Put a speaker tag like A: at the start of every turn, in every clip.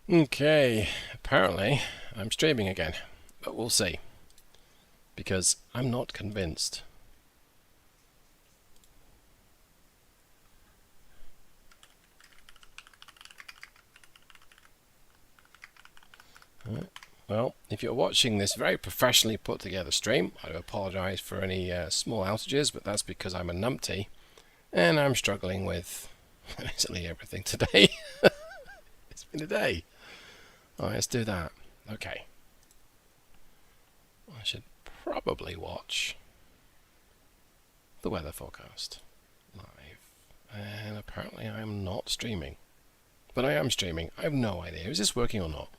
A: Okay, apparently I'm streaming again, but we'll see, because I'm not convinced. Well, if you're watching this very professionally put together stream, I do apologise for any small outages, but that's because I'm a numpty, and I'm struggling with basically everything today. It's been a day. Alright, let's do that. Okay. I should probably watch the weather forecast live. And apparently I'm not streaming. But I am streaming. I have no idea. Is this working or not?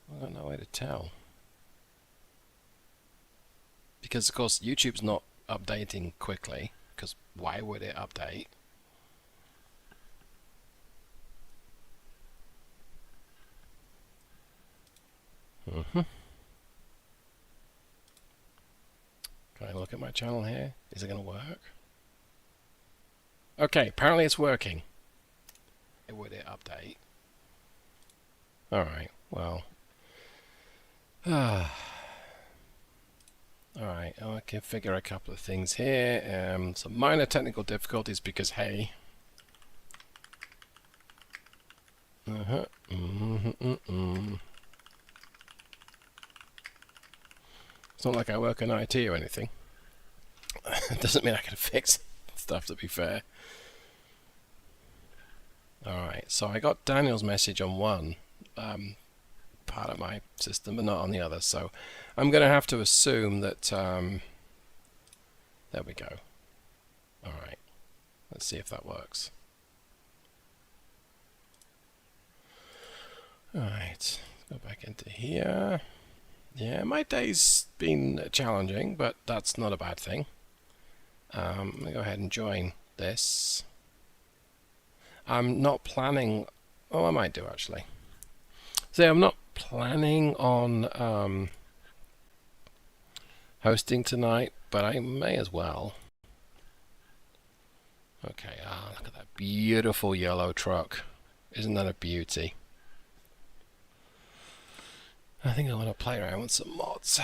A: I don't know way to tell. Because of course YouTube's not updating quickly, because why would it update? Can I look at my channel here? Is it going to work? Okay, apparently it's working. Would it update? Alright, well. Alright, I can figure a couple of things here. Some minor technical difficulties because, hey. It's not like I work in IT or anything. It doesn't mean I can fix stuff, to be fair. Alright, so I got Daniel's message on one part of my system, but not on the other. So I'm going to have to assume that... there we go. Alright, let's see if that works. Alright, let's go back into here. Yeah, my day's been challenging, but that's not a bad thing. I'm going to go ahead and join this. I'm not planning... Oh, I might do, actually. So I'm not planning on hosting tonight, but I may as well. Okay, look at that beautiful yellow truck. Isn't that a beauty? I think I want to play around with some mods.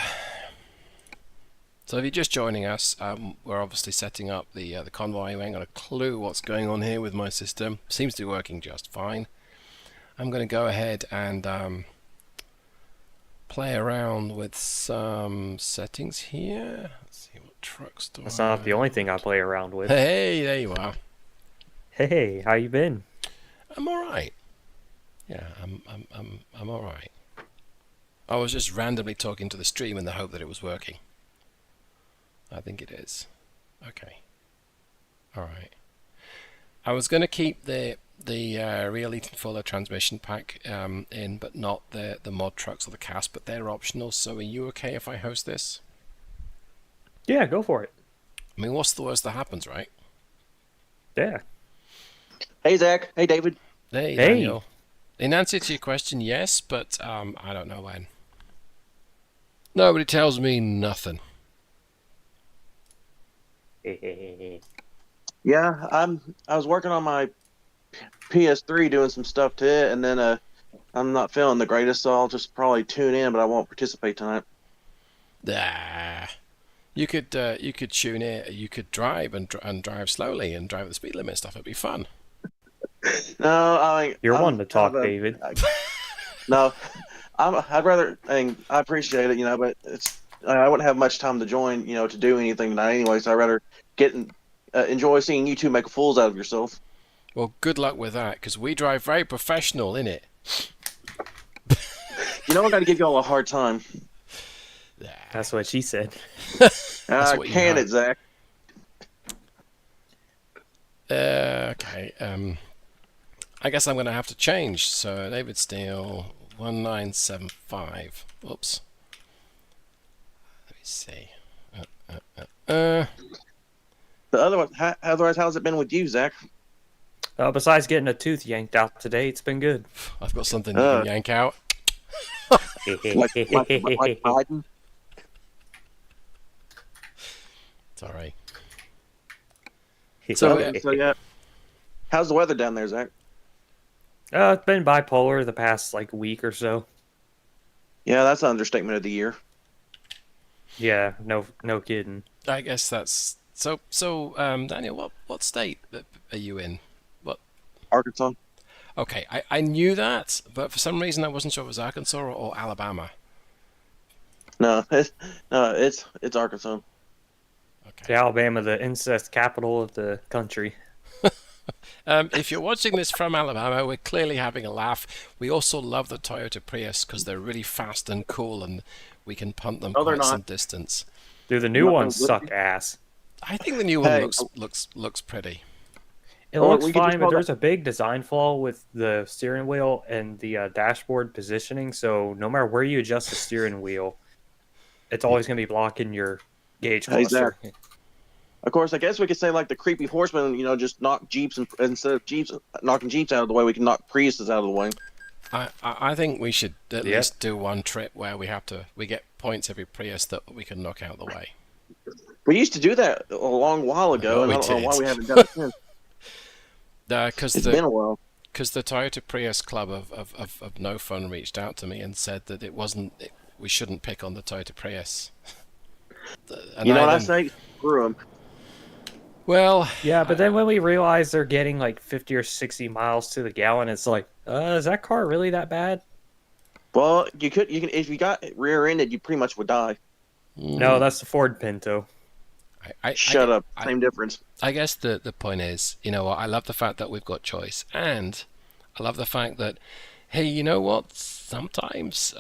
A: So if you're just joining us, we're obviously setting up the convoy. We ain't got a clue what's going on here with my system. Seems to be working just fine. I'm going to go ahead and play around with some settings here. Let's see what trucks do.
B: That's not the only thing I play around with.
A: Hey, there you are.
B: Hey, how you been?
A: I'm all right. Yeah, I'm all right. I was just randomly talking to the stream in the hope that it was working. I think it is. Okay. All right. I was going to keep the Real Ethan Fuller transmission pack in, but not the mod trucks or the cast, but they're optional. So are you okay if I host this?
B: Yeah, go for it.
A: I mean, what's the worst that happens, right?
B: Yeah.
C: Hey, Zach. Hey, David.
A: Hey, Daniel. In answer to your question, yes, but I don't know when. Nobody tells me nothing.
C: Yeah, I was working on my PS3 doing some stuff to it, and then I'm not feeling the greatest, so I'll just probably tune in, but I won't participate tonight.
A: You could tune in. You could drive and drive slowly and drive at the speed limit stuff. It'd be fun.
C: No, I mean,
B: You're one to talk, David.
C: No, I'd rather. I mean, I appreciate it, but I wouldn't have much time to join, to do anything tonight anyway. So I'd rather enjoy seeing you two make fools out of yourself.
A: Well, good luck with that, because we drive very professional in it.
C: I got to give y'all a hard time.
B: That's what she said.
C: Can it, Zach?
A: Okay. I guess I'm going to have to change. So David Steele 1975. Whoops. Let me see.
C: Otherwise, how's it been with you, Zach?
B: Besides getting a tooth yanked out today, it's been good.
A: I've got something you can yank out.
C: like Biden?
A: Sorry. So,
C: So yeah, how's the weather down there, Zach?
B: It's been bipolar the past like week or so.
C: Yeah, that's an understatement of the year.
B: Yeah, no kidding.
A: I guess that's so. So, Daniel, what state are you in? What?
C: Arkansas?
A: Okay, I knew that, but for some reason I wasn't sure if it was Arkansas or Alabama.
C: No, it's Arkansas.
A: Okay.
B: The Alabama, the incest capital of the country.
A: If you're watching this from Alabama, we're clearly having a laugh. We also love the Toyota Prius because they're really fast and cool, and we can punt them
C: No, they're
A: quite
C: not.
A: some distance.
B: Dude, the
C: I'm
B: new
C: not gonna
B: ones
C: lie to
B: suck
C: you.
B: ass.
A: I think the new one
C: Hey,
A: looks pretty.
B: It
C: well,
B: looks
C: we could just
B: fine, but
C: call that.
B: there's a big design flaw with the steering wheel and the dashboard positioning. So no matter where you adjust the steering wheel, it's always going to be blocking your gauge
C: Hey, Zach.
B: cluster.
C: Of course, I guess we could say like the creepy horseman. Just knock Jeeps instead of Jeeps knocking Jeeps out of the way, we can knock Priuses out of the way.
A: I think we should at
B: Yep.
A: least do one trip where we get points every Prius that we can knock out the way.
C: We used to do that a long while ago,
A: Oh,
C: and
A: we
C: I don't know why
A: did.
C: we haven't done it since.
A: Because
C: It's been a while.
A: the Toyota Prius Club of No Fun reached out to me and said that we shouldn't pick on the Toyota Prius. And
C: You know what I
A: then,
C: say? Screw them.
A: well,
B: Yeah, but then when we realize they're getting like 50 or 60 miles to the gallon, it's like, is that car really that bad?
C: Well, you can if you got rear-ended, you pretty much would die.
B: No, that's the Ford Pinto.
C: Shut up.
A: I,
C: Same difference.
A: I guess the point is, you know what? I love the fact that we've got choice, and I love the fact that, hey, you know what? Sometimes,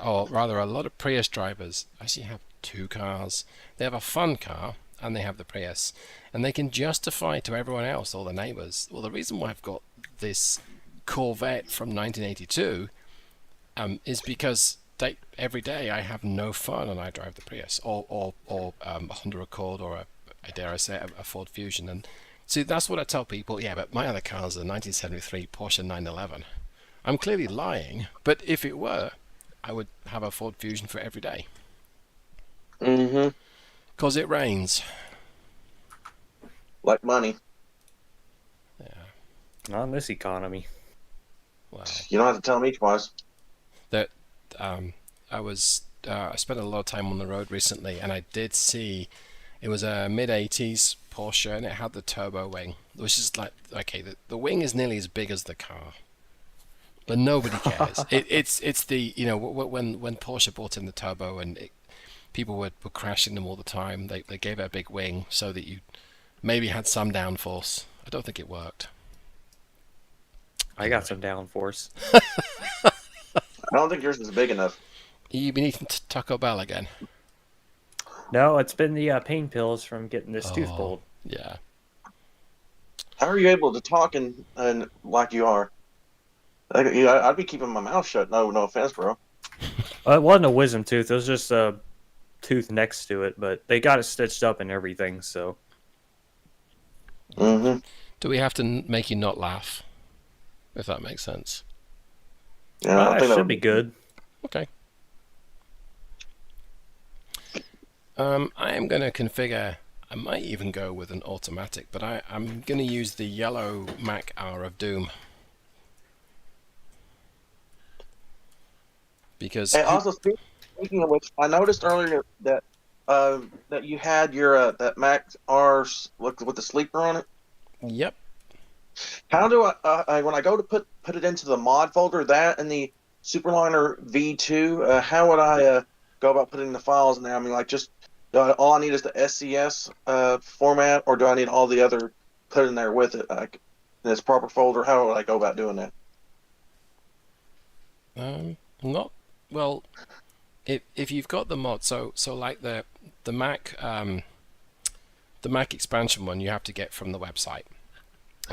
A: or rather, a lot of Prius drivers actually have two cars. They have a fun car, and they have the Prius, and they can justify to everyone else, all the neighbors, well, the reason why I've got this Corvette from 1982 is because every day I have no fun and I drive the Prius or a Honda Accord or I dare I say a Ford Fusion. And see, that's what I tell people. Yeah, but my other car's a 1973 Porsche 911. I'm clearly lying, but if it were, I would have a Ford Fusion for every day.
C: Mm-hmm.
A: Because it rains.
C: Like money.
A: Yeah,
B: Not in this economy.
A: well,
C: You don't have to tell me twice.
A: that I spent a lot of time on the road recently, and I did see it was a mid-80s Porsche, and it had the turbo wing, which is like, okay, the wing is nearly as big as the car, but nobody cares. It's the, you know, when Porsche brought in the turbo and people were crashing them all the time, they gave it a big wing so that you maybe had some downforce. I don't think it worked.
B: I got some downforce.
C: I don't think yours is big enough.
A: You've been eating Taco Bell again.
B: No, it's been the pain pills from getting this tooth
A: Oh.
B: pulled.
A: Yeah.
C: How are you able to talk and like you are? I'd be keeping my mouth shut. No offense, bro.
B: It wasn't a wisdom tooth. It was just a tooth next to it, but they got it stitched up and everything, so.
C: Mm-hmm.
A: Do we have to make you not laugh? If that makes sense.
C: Yeah, I
B: It
C: think that
B: should
C: would
B: be good.
A: Okay. I am going to configure, I might even go with an automatic, but I'm going to use the yellow Mac R of Doom. Because
C: Hey, also speaking of which, I noticed earlier that that you had your that Max R with the sleeper on it.
A: yep,
C: How do when I go to put it into the mod folder, that and the Superliner V2, how would I go about putting the files in there? I mean, like, just all I need is the SCS format, or do I need all the other put in there with it, like in its proper folder? How would I go about doing that?
A: not well. If you've got the mod, so like the Mac the Mac expansion one, you have to get from the website.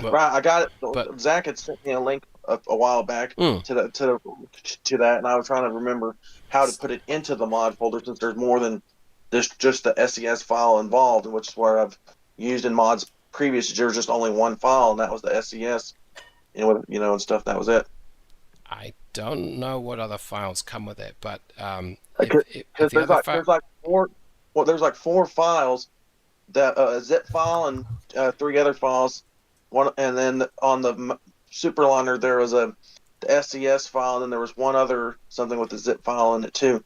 A: But,
C: Right, I got it.
A: but-
C: Zach had sent me a link a while back
A: Mm.
C: to that, and I was trying to remember how to put it into the mod folder since there's more than just the SES file involved, which is where I've used in mods previous. There was just only one file, and that was the SES, and stuff. That was it.
A: I don't know what other files come with it, but if
C: Because
A: the other
C: there's like four files that zip file and 3 other files. One, and then on the Superliner there was a the SCS file, and then there was one other something with the zip file in it too.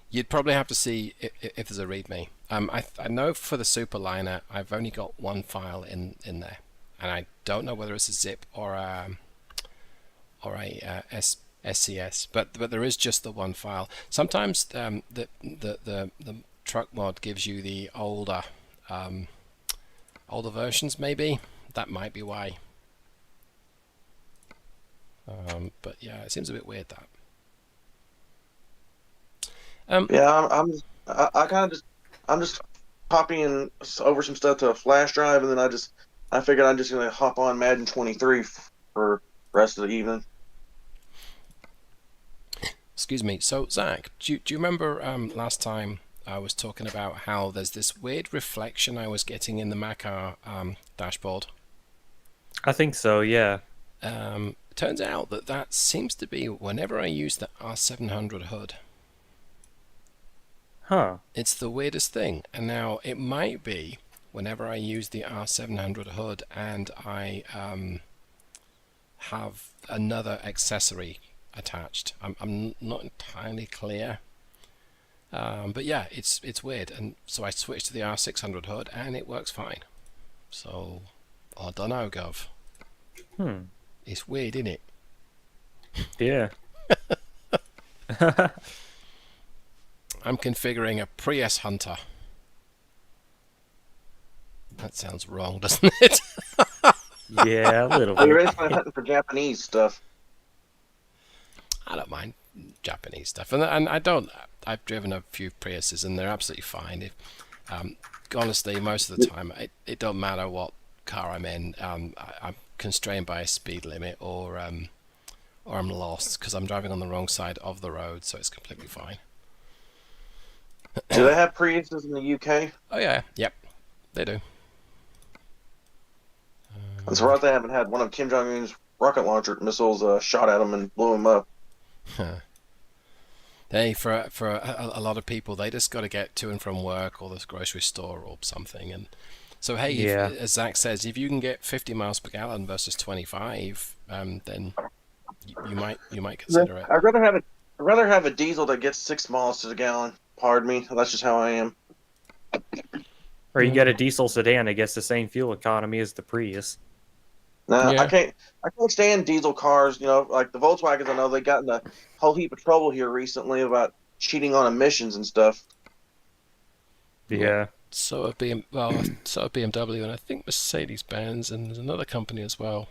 A: You'd probably have to see if there's a README. I know for the Superliner, I've only got one file in there, and I don't know whether it's a zip or a SCS, but there is just the one file. Sometimes the truck mod gives you the older versions, maybe that might be why. But yeah, it seems a bit weird that.
C: Yeah, I'm just copying over some stuff to a flash drive, and then I figured I'm just gonna hop on Madden 23 for the rest of the evening.
A: Excuse me. So Zach, do you remember last time I was talking about how there's this weird reflection I was getting in the Macar dashboard?
B: I think so, yeah.
A: Turns out that seems to be whenever I use the R700 hood.
B: Huh.
A: It's the weirdest thing. And now it might be whenever I use the R700 hood and I have another accessory attached. I'm not entirely clear. But yeah, it's weird. And so I switched to the R600 hood and it works fine. So I don't know, Gov. It's weird, isn't it?
B: Yeah.
A: I'm configuring a Prius Hunter. That sounds wrong, doesn't it?
B: Yeah, a little
C: You're
B: bit.
C: basically hunting for Japanese stuff.
A: I don't mind Japanese stuff, and I've driven a few Priuses, and they're absolutely fine. Honestly, most of the time, it don't matter what car I'm in. I'm constrained by a speed limit, or I'm lost because I'm driving on the wrong side of the road, so it's completely fine.
C: Do they have Priuses in the UK?
A: Oh yeah, yep, they do.
C: I'm surprised they haven't had one of Kim Jong Un's rocket launcher missiles shot at them and blew them up.
A: Hey, for a lot of people, they just got to get to and from work or the grocery store or something, and so hey,
B: Yeah.
A: as Zach says, if you can get 50 miles per gallon versus 25, then you might consider it.
C: I'd rather have a diesel that gets 6 miles to the gallon. Pardon me, that's just how I am.
B: Or you get a diesel sedan that gets the same fuel economy as the Prius.
C: Nah,
A: Yeah.
C: I can't stand diesel cars. You know, like the Volkswagens. I know they got in a whole heap of trouble here recently about cheating on emissions and stuff.
B: Yeah.
A: So a BMW, and I think Mercedes-Benz, and there's another company as well.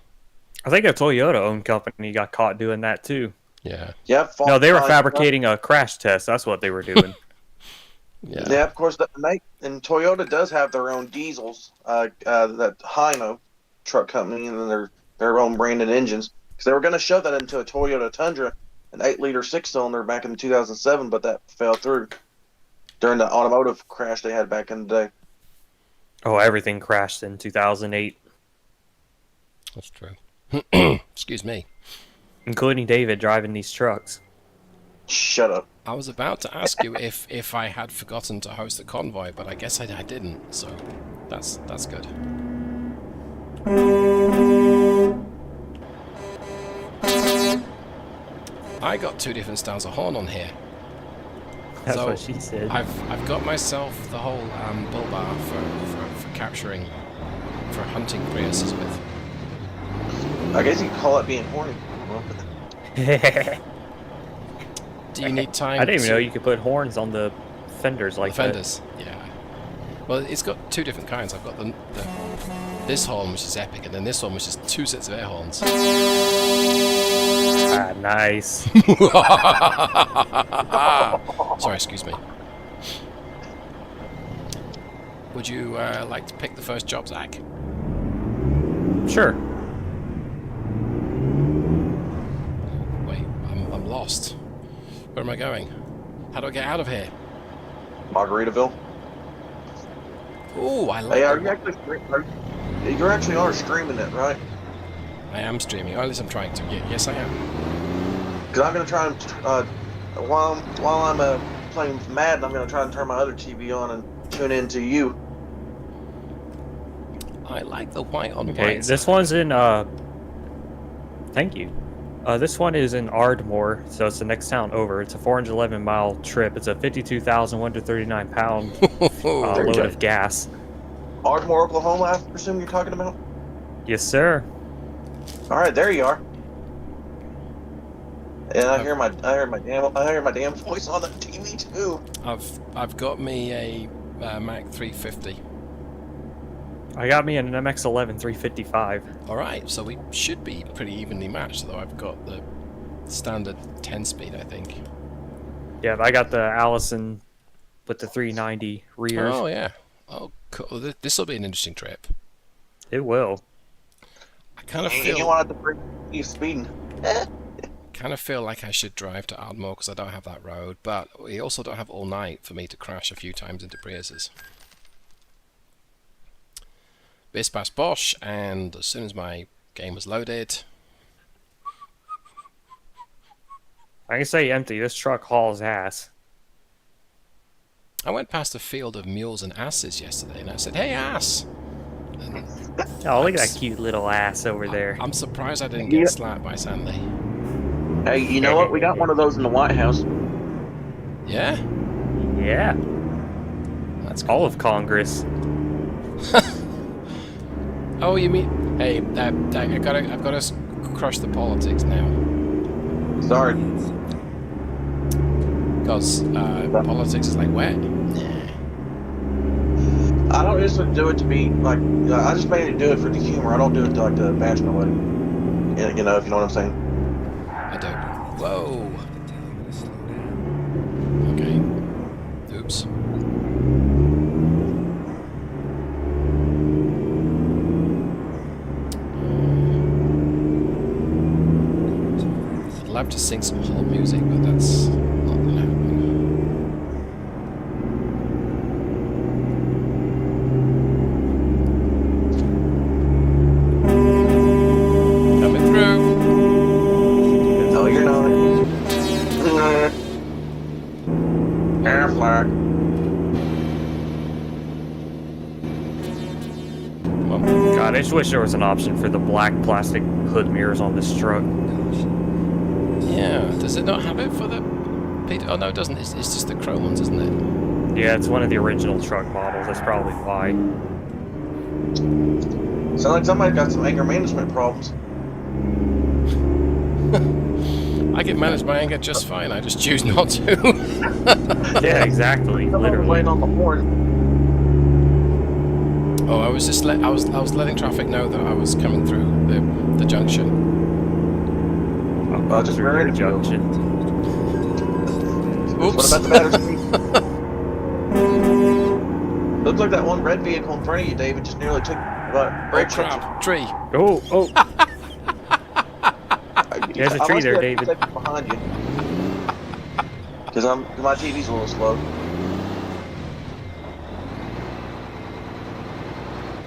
B: I think a Toyota-owned company got caught doing that too.
A: Yeah,
C: Yeah,
B: No, they were fabricating a crash test. That's what they were doing.
A: yeah.
C: Yeah, of course. And Toyota does have their own diesels. That Hino truck company, and then their own branded engines. Because they were going to shove that into a Toyota Tundra, an 8-liter 6-cylinder back in 2007, but that fell through during the automotive crash they had back in the day.
B: Oh, everything crashed in 2008,
A: That's true. Excuse me.
B: including David driving these trucks.
C: Shut up.
A: I was about to ask you if I had forgotten to host the convoy, but I guess I didn't. So that's good. I got 2 different styles of horn on here.
B: That's
A: So,
B: what she said.
A: I've got myself the whole bull bar for capturing, for hunting Priuses with.
C: I guess you could call it being horny.
A: Do you need time?
B: I didn't even
A: to-
B: know you could put horns on the fenders like
A: fenders. Yeah. Well, it's got 2 different kinds. I've got this horn, which is epic, and then this one, which is 2 sets of air horns.
B: that. Ah, nice.
A: Sorry, excuse me. Would you like to pick the first job, Zach?
B: Sure.
A: Wait, I'm lost. Where am I going? How do I get out of here?
C: Margaritaville.
A: Ooh, I like
C: Hey, you actually are streaming it, right?
A: I am streaming, or at least I'm trying to. Yes, I am.
C: Because I'm going to try and, while I'm playing Madden, I'm going to try and turn my other TV on and tune in to you
A: I like the white on
B: Okay,
A: white.
B: this one's in thank you. This one is in Ardmore, so it's the next town over. It's a 411-mile trip. It's a 52,139-pound
A: Oh,
B: load
C: go.
B: of gas.
C: Ardmore, Oklahoma, I presume you're talking about?
B: Yes, sir.
C: All right, there you are. And I
A: I've-
C: hear my damn voice on the TV too.
A: I've got me a Mac 350.
B: I got me an MX-11 355.
A: All right, so we should be pretty evenly matched. Though I've got the standard 10-speed, I think.
B: Yeah, I got the Allison with the 390 rears.
A: Oh yeah. Oh, cool. This will be an interesting trip.
B: It will.
A: I kind of
C: You
A: feel
C: want to bring you speeding.
A: like I should drive to Ardmore because I don't have that road, but we also don't have all night for me to crash a few times into Priuses. Bis past Bosch, and as soon as my game was loaded,
B: I can say empty. This truck hauls ass.
A: I went past a field of mules and asses yesterday, and I said, "Hey, ass!" And
B: Oh, look at that cute little ass over there.
A: I'm surprised I didn't get slapped by Sandy.
C: Hey, you know what? We got one of those in the White House.
A: Yeah,
B: Yeah,
A: that's cool.
B: all of Congress.
A: Oh, you mean? Hey, I've got to crush the politics now.
C: Sorry.
A: Because politics is like wet.
C: I don't just do it to be like. I just mainly do it for the humor. I don't do it to like to bash nobody. You know, if you know what I'm saying.
A: I don't. Whoa. Okay. Oops. I'd love to sing some whole music, but that's not gonna happen. Coming through.
C: No, you're not. Air flag.
A: Come on.
B: God, I just wish there was an option for the black plastic hood mirrors on this truck.
A: Yeah. Does it not have it for the? Oh no, it doesn't. It's just the chrome ones, isn't it?
B: Yeah, it's one of the original truck models. That's probably why.
C: Sounds like somebody got some anger management problems.
A: I get managed my anger just fine. I just choose not to.
B: Yeah, exactly.
C: Somebody was
B: Literally.
C: laying on the horn.
A: Oh, I was just I was letting traffic know that I was coming through the junction.
B: I'll
C: just
B: through
C: rear
B: your
C: end you.
B: junction.
C: What
A: Oops.
C: about the battery speed? Looks like that one red vehicle in front of you, David, just nearly took
A: Oh
C: brake
A: crap! Tree.
B: Oh, oh. There's a
C: I
B: tree
C: must
B: there,
C: be
B: David.
C: behind you. Because my TV's a little slow.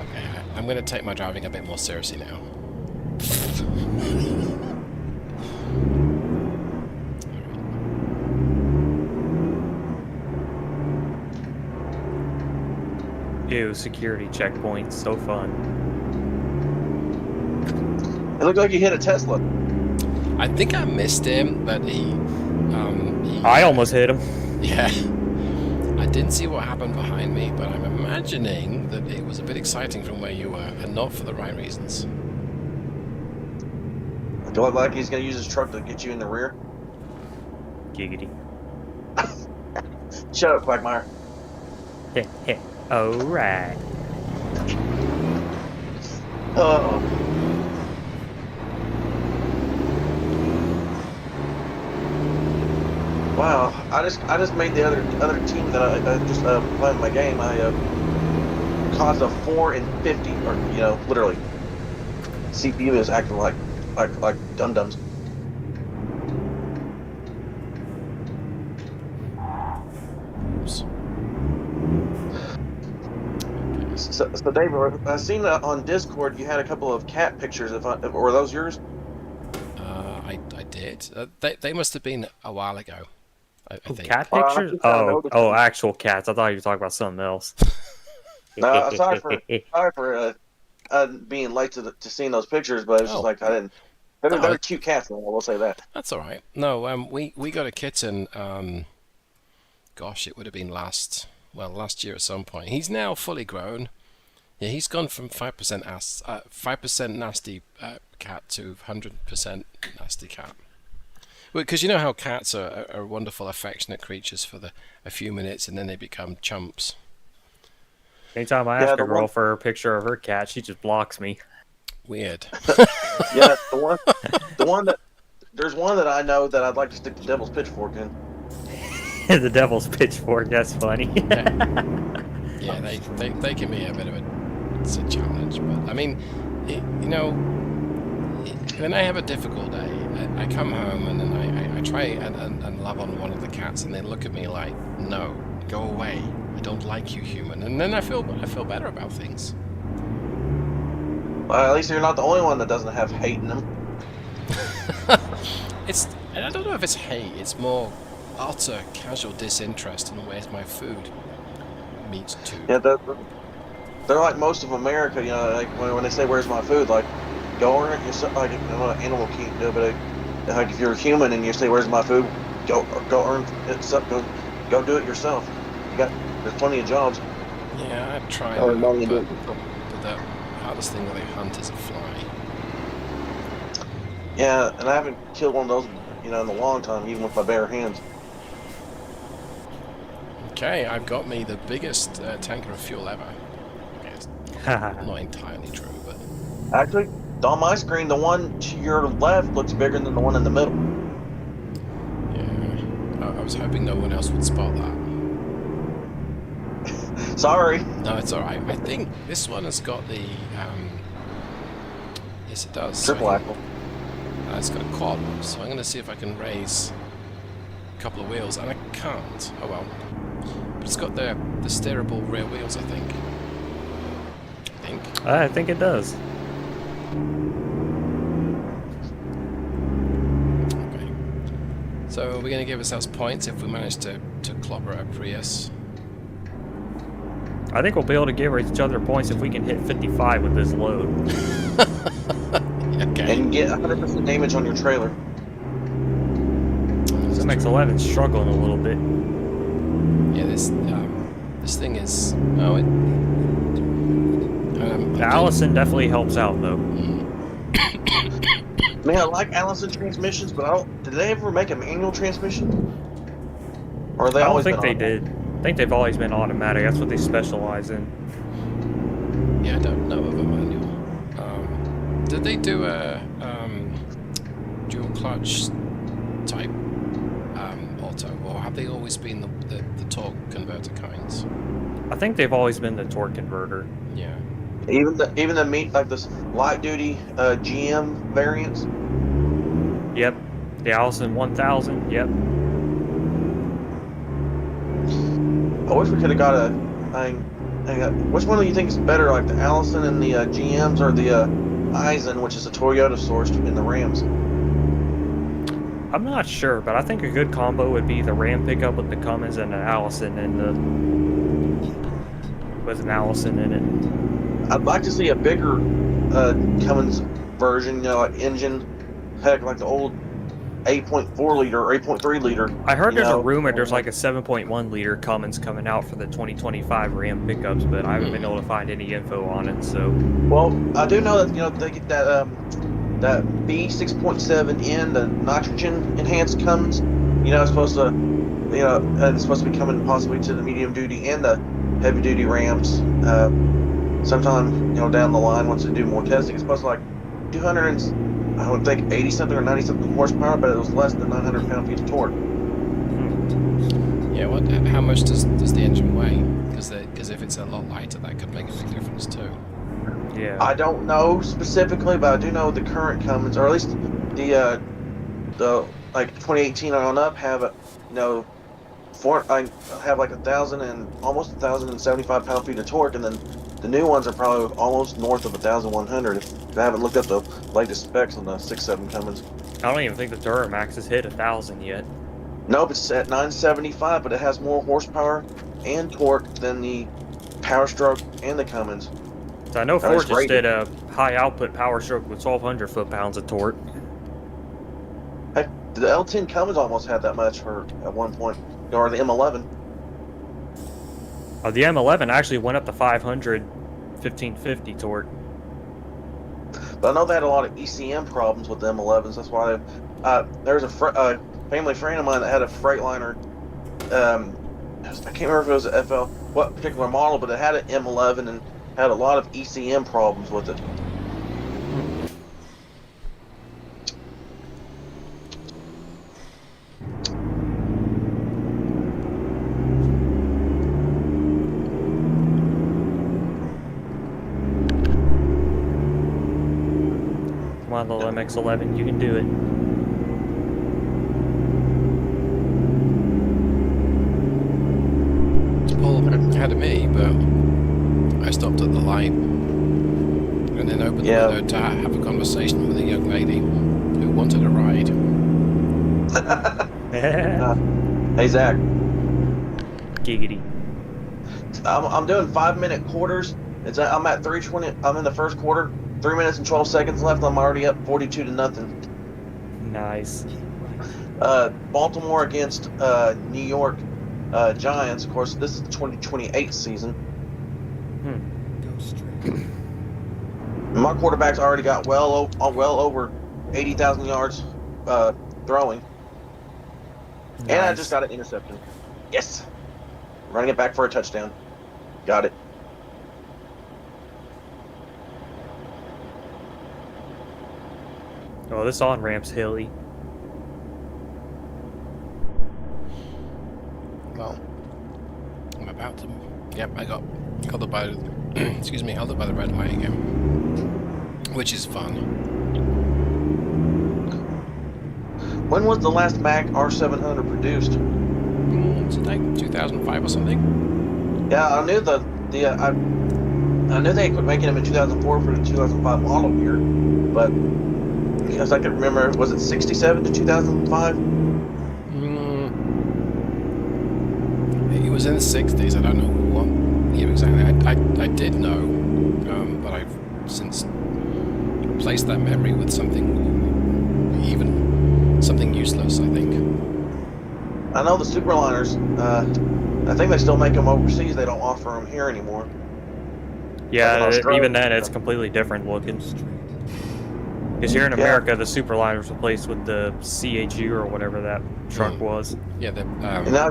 A: Okay, I'm going to take my driving a bit more seriously now.
B: Ew, security checkpoints. So fun.
C: It looked like you hit a Tesla.
A: I think I missed him, but he
B: I almost hit him.
A: yeah. I didn't see what happened behind me, but I'm imagining that it was a bit exciting from where you were, and not for the right reasons.
C: Do it like he's going to use his truck to get you in the rear.
B: Giggity.
C: Shut up, Quagmire.
B: Heh, heh. Alright.
C: Oh. Wow, I just made the other team that I just playing my game. I caused a 4 and 50, or literally. CPU is acting like dum dums.
A: Oops.
C: So David, I seen on Discord you had a couple of cat pictures. Were those yours?
A: I did. They must have been a while ago. I think.
B: Cat
C: Well, I
B: pictures?
C: just found
B: Oh,
C: out that-
B: oh, actual cats. I thought you were talking about something else.
C: No, sorry for being late to seeing those pictures, but it was just
A: Oh.
C: like I didn't.
A: No,
C: They're cute cats, though, I will say that.
A: That's all right. No, we got a kitten. Gosh, it would have been last year at some point. He's now fully grown. Yeah, he's gone from 5% nasty cat to 100% nasty cat. Because you know how cats are wonderful, affectionate creatures for a few minutes, and then they become chumps.
B: Anytime I ask a girl for a picture of her cat, she just blocks me.
A: Weird.
C: Yeah, the one that there's one that I know that I'd like to stick the devil's pitchfork in.
B: The devil's pitchfork. That's funny.
A: Yeah, they can be a bit of it's a challenge, but I mean, when I have a difficult day, I come home and then I try and love on one of the cats, and they look at me like, no, go away. I don't like you, human. And then I feel better about things.
C: Well, at least you're not the only one that doesn't have hate in them.
A: I don't know if it's hate. It's more utter casual disinterest in where's my food. Meat too.
C: Yeah, they're like most of America. You know, like when they say "Where's my food?" Like, go earn it yourself. Like, I know an animal can't do it, but like if you're a human and you say "Where's my food?" Go earn it. Go do it yourself. There's plenty of jobs.
A: Yeah, I've tried.
C: Or
A: But the hardest thing that they hunt is a fly.
C: Yeah, and I haven't killed one of those, in a long time, even with my bare hands.
A: Okay, I've got me the biggest tanker of fuel ever. It's not entirely true, but
C: Actually, on my screen, the one to your left looks bigger than the one in the middle.
A: yeah, I was hoping no one else would spot that.
C: Sorry.
A: No, it's all right. I think this one has got the. Yes, it does.
C: Triple axle.
A: It's got a quad, so I'm going to see if I can raise a couple of wheels, and I can't. Oh well. But it's got the steerable rear wheels, I think.
B: I think it does.
A: Okay. So we're going to give ourselves points if we manage to clobber a Prius.
B: I think we'll be able to give each other points if we can hit 55 with this load.
A: Okay.
C: And get 100% damage on your trailer.
B: This makes 11 struggling a little bit.
A: Yeah, this thing is. Oh, it.
B: The Allison definitely helps out, though.
C: I mean, I like Allison transmissions, but did they ever make a manual transmission? Or are they
B: I don't
C: always
B: think
C: been
B: they did. I think they've always been automatic. That's what they specialize in.
A: Yeah, I don't know of a manual. Did they do a dual clutch type auto, or have they always been the torque converter kinds?
B: I think they've always been the torque converter.
A: Yeah.
C: Even the meat like this light duty GM variants.
B: Yep. The Allison 1000. Yep.
C: I wish we could have got which one do you think is better, like the Allison and the GMs, or the Eisen, which is a Toyota sourced in the Rams?
B: I'm not sure, but I think a good combo would be the Ram pickup with the Cummins and the Allison with an Allison in it.
C: I'd like to see a bigger Cummins version, like engine, heck, like the old 8.4 liter or 8.3 liter.
B: I heard there's a rumor there's like a 7.1 liter Cummins coming out for the 2025 Ram pickups, but I haven't been able to find any info on it. So,
C: well, I do know that they get that B6.7N, the nitrogen enhanced Cummins. It's supposed to, it's supposed to be coming possibly to the medium duty and the heavy duty Rams sometime down the line once they do more testing. It's supposed to like 200 and I would think 80 something or 90 something horsepower, but it was less than 900 pound-feet of torque.
A: Yeah, how much does the engine weigh? Because if it's a lot lighter, that could make a big difference too.
B: yeah.
C: I don't know specifically, but I do know the current Cummins, or at least the like 2018 on up, have I have like 1,000 and almost 1,075 pound-feet of torque, and then the new ones are probably almost north of 1,100. If I haven't looked up the latest specs on the 6.7 Cummins.
B: I don't even think the Duramax has hit 1,000 yet.
C: Nope, it's at 975, but it has more horsepower and torque than the Power Stroke and the Cummins.
B: So I know
C: That is
B: Ford just
C: great.
B: did a high output power stroke with 1,200 foot-pounds of torque.
C: Heck, the L10 Cummins almost had that much for at one point, or the M11.
B: The M11 actually went up to 500 1550 torque.
C: But I know they had a lot of ECM problems with the M11s. That's why there's a family friend of mine that had a Freightliner. I can't remember if it was a FL, what particular model, but it had an M11 and had a lot of ECM problems with it.
B: Come on, little MX-11, you can do it.
A: Paul ahead of me, but I stopped at the light and then opened the window to have a conversation with a young lady who wanted a ride.
C: Hey Zach,
B: Giggity.
C: I'm doing 5-minute quarters. I'm at 3:20. I'm in the first quarter. 3 minutes and 12 seconds left. I'm already up 42-0.
B: Nice.
C: Baltimore against New York Giants. Of course, this is the 2028 season. My quarterback's already got well over 80,000 yards throwing,
B: Nice.
C: and I just got an interception. Yes, running it back for a touchdown. Got it.
B: Oh, this on-ramp's hilly.
A: Well, I'm about to. Yep, I got held up by. Excuse me, held up by the red light again, which is fun.
C: When was the last Mac R700 produced?
A: It's like 2005 or something.
C: Yeah, I knew I knew they quit making them in 2004 for the 2005 model year, but because I can remember, was it 67 to 2005?
A: It was in the 60s. I don't know what year exactly. I did know, but I've since replaced that memory with something useless, I think.
C: I know the Superliners. I think they still make them overseas. They don't offer them here anymore.
B: Yeah,
C: Australia.
B: even then, it's completely different looking. Because here in America, the Superliner was replaced with the CHU or whatever that truck was.
A: Yeah,
C: And now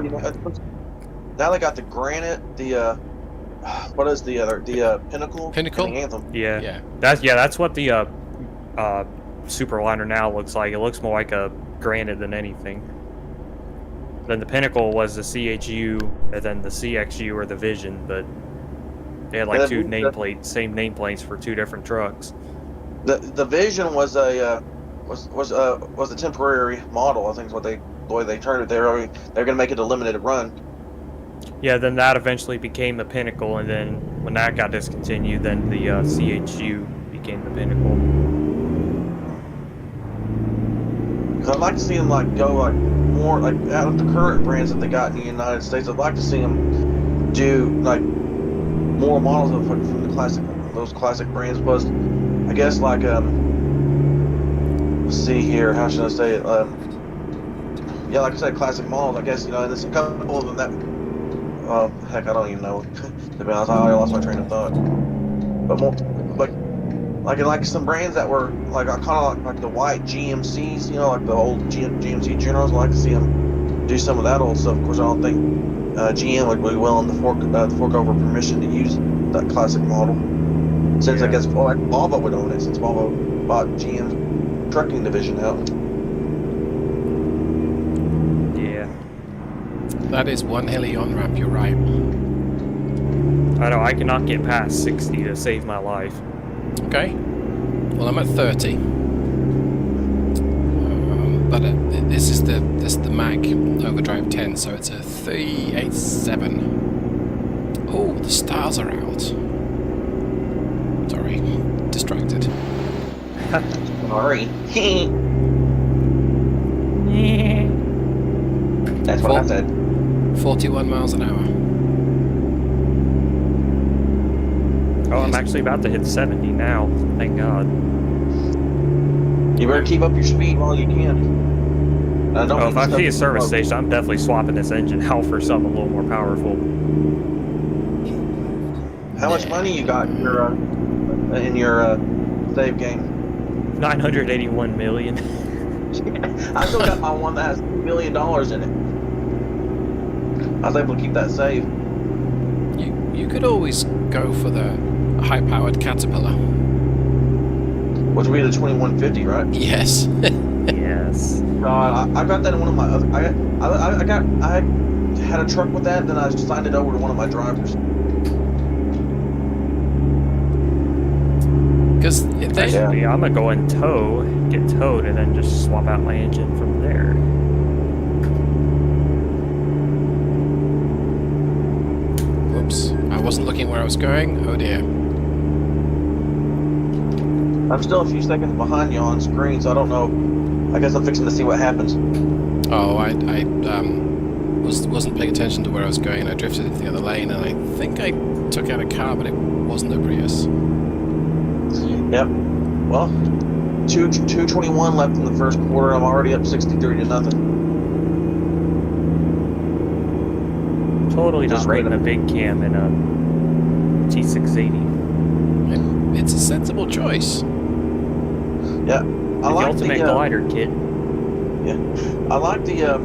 C: now they got the Granite, the what is the other, the Pinnacle,
A: Pinnacle?
C: and the Anthem.
B: Yeah. That's what the Superliner now looks like. It looks more like a Granite than anything. Then the Pinnacle was the CHU, and then the CXU or the Vision, but they had like same nameplates for two different trucks.
C: The Vision was a was a temporary model. I think is the way they turned it. They're going to make it a limited run.
B: Yeah, then that eventually became the Pinnacle, and then when that got discontinued, then the CHU became the Pinnacle.
C: I'd like to see them go more out of the current brands that they got in the United States. I'd like to see them do more models from those classic brands. Plus, I guess let's see here. How should I say it? Yeah, like I said, classic models. I guess and there's a couple of them that. Heck, I don't even know. To be honest, I lost my train of thought. But more like some brands that were kind of like the white GMCs, like the old GMC Generals. I'd like to see them do some of that old stuff. Of course, I don't think GM would be willing to fork over permission to use that classic model. Since I guess Volvo would own it, since Volvo bought GM's trucking division out.
B: Yeah.
A: That is one hilly on-ramp, you're right.
B: I know, I cannot get past 60 to save my life.
A: Okay. Well, I'm at 30. But this is the Mac Overdrive 10, so it's a 387. Oh, the stars are out. Sorry, distracted.
C: Sorry. That's what I said.
A: 41 miles an hour.
B: Oh, I'm actually about to hit 70 now. Thank God.
C: You better keep up your speed while you can. I don't
B: Oh,
C: mean
B: if
C: the
B: I
C: stuff
B: see a
C: you
B: service
C: love.
B: station, I'm definitely swapping this engine out for something a little more powerful.
C: How much money you got in your save game?
B: 981 million.
C: I still got my one that has $2 billion in it. I was able to keep that save.
A: You could always go for the high-powered Caterpillar.
C: Which would be the 2150, right?
A: Yes.
B: Yes.
C: God, I got that in one of my other. I had a truck with that, and then I signed it over to one of my drivers.
A: Because
B: Actually, I'm gonna go and get towed, and then just swap out my engine from there.
A: Whoops. I wasn't looking where I was going. Oh dear.
C: I'm still a few seconds behind you on screen, so I don't know. I guess I'm fixing to see what happens.
A: Oh, I wasn't paying attention to where I was going. I drifted into the other lane, and I think I took out a car, but it wasn't a Prius.
C: Yep. Well, 221 left in the first quarter. I'm already up 63-0.
B: Totally
C: Just
B: not putting a
C: random.
B: big cam in a T680.
A: It's a sensible choice.
C: Yeah, I
B: The
C: like
B: ultimate glider kit.
C: Yeah, I like the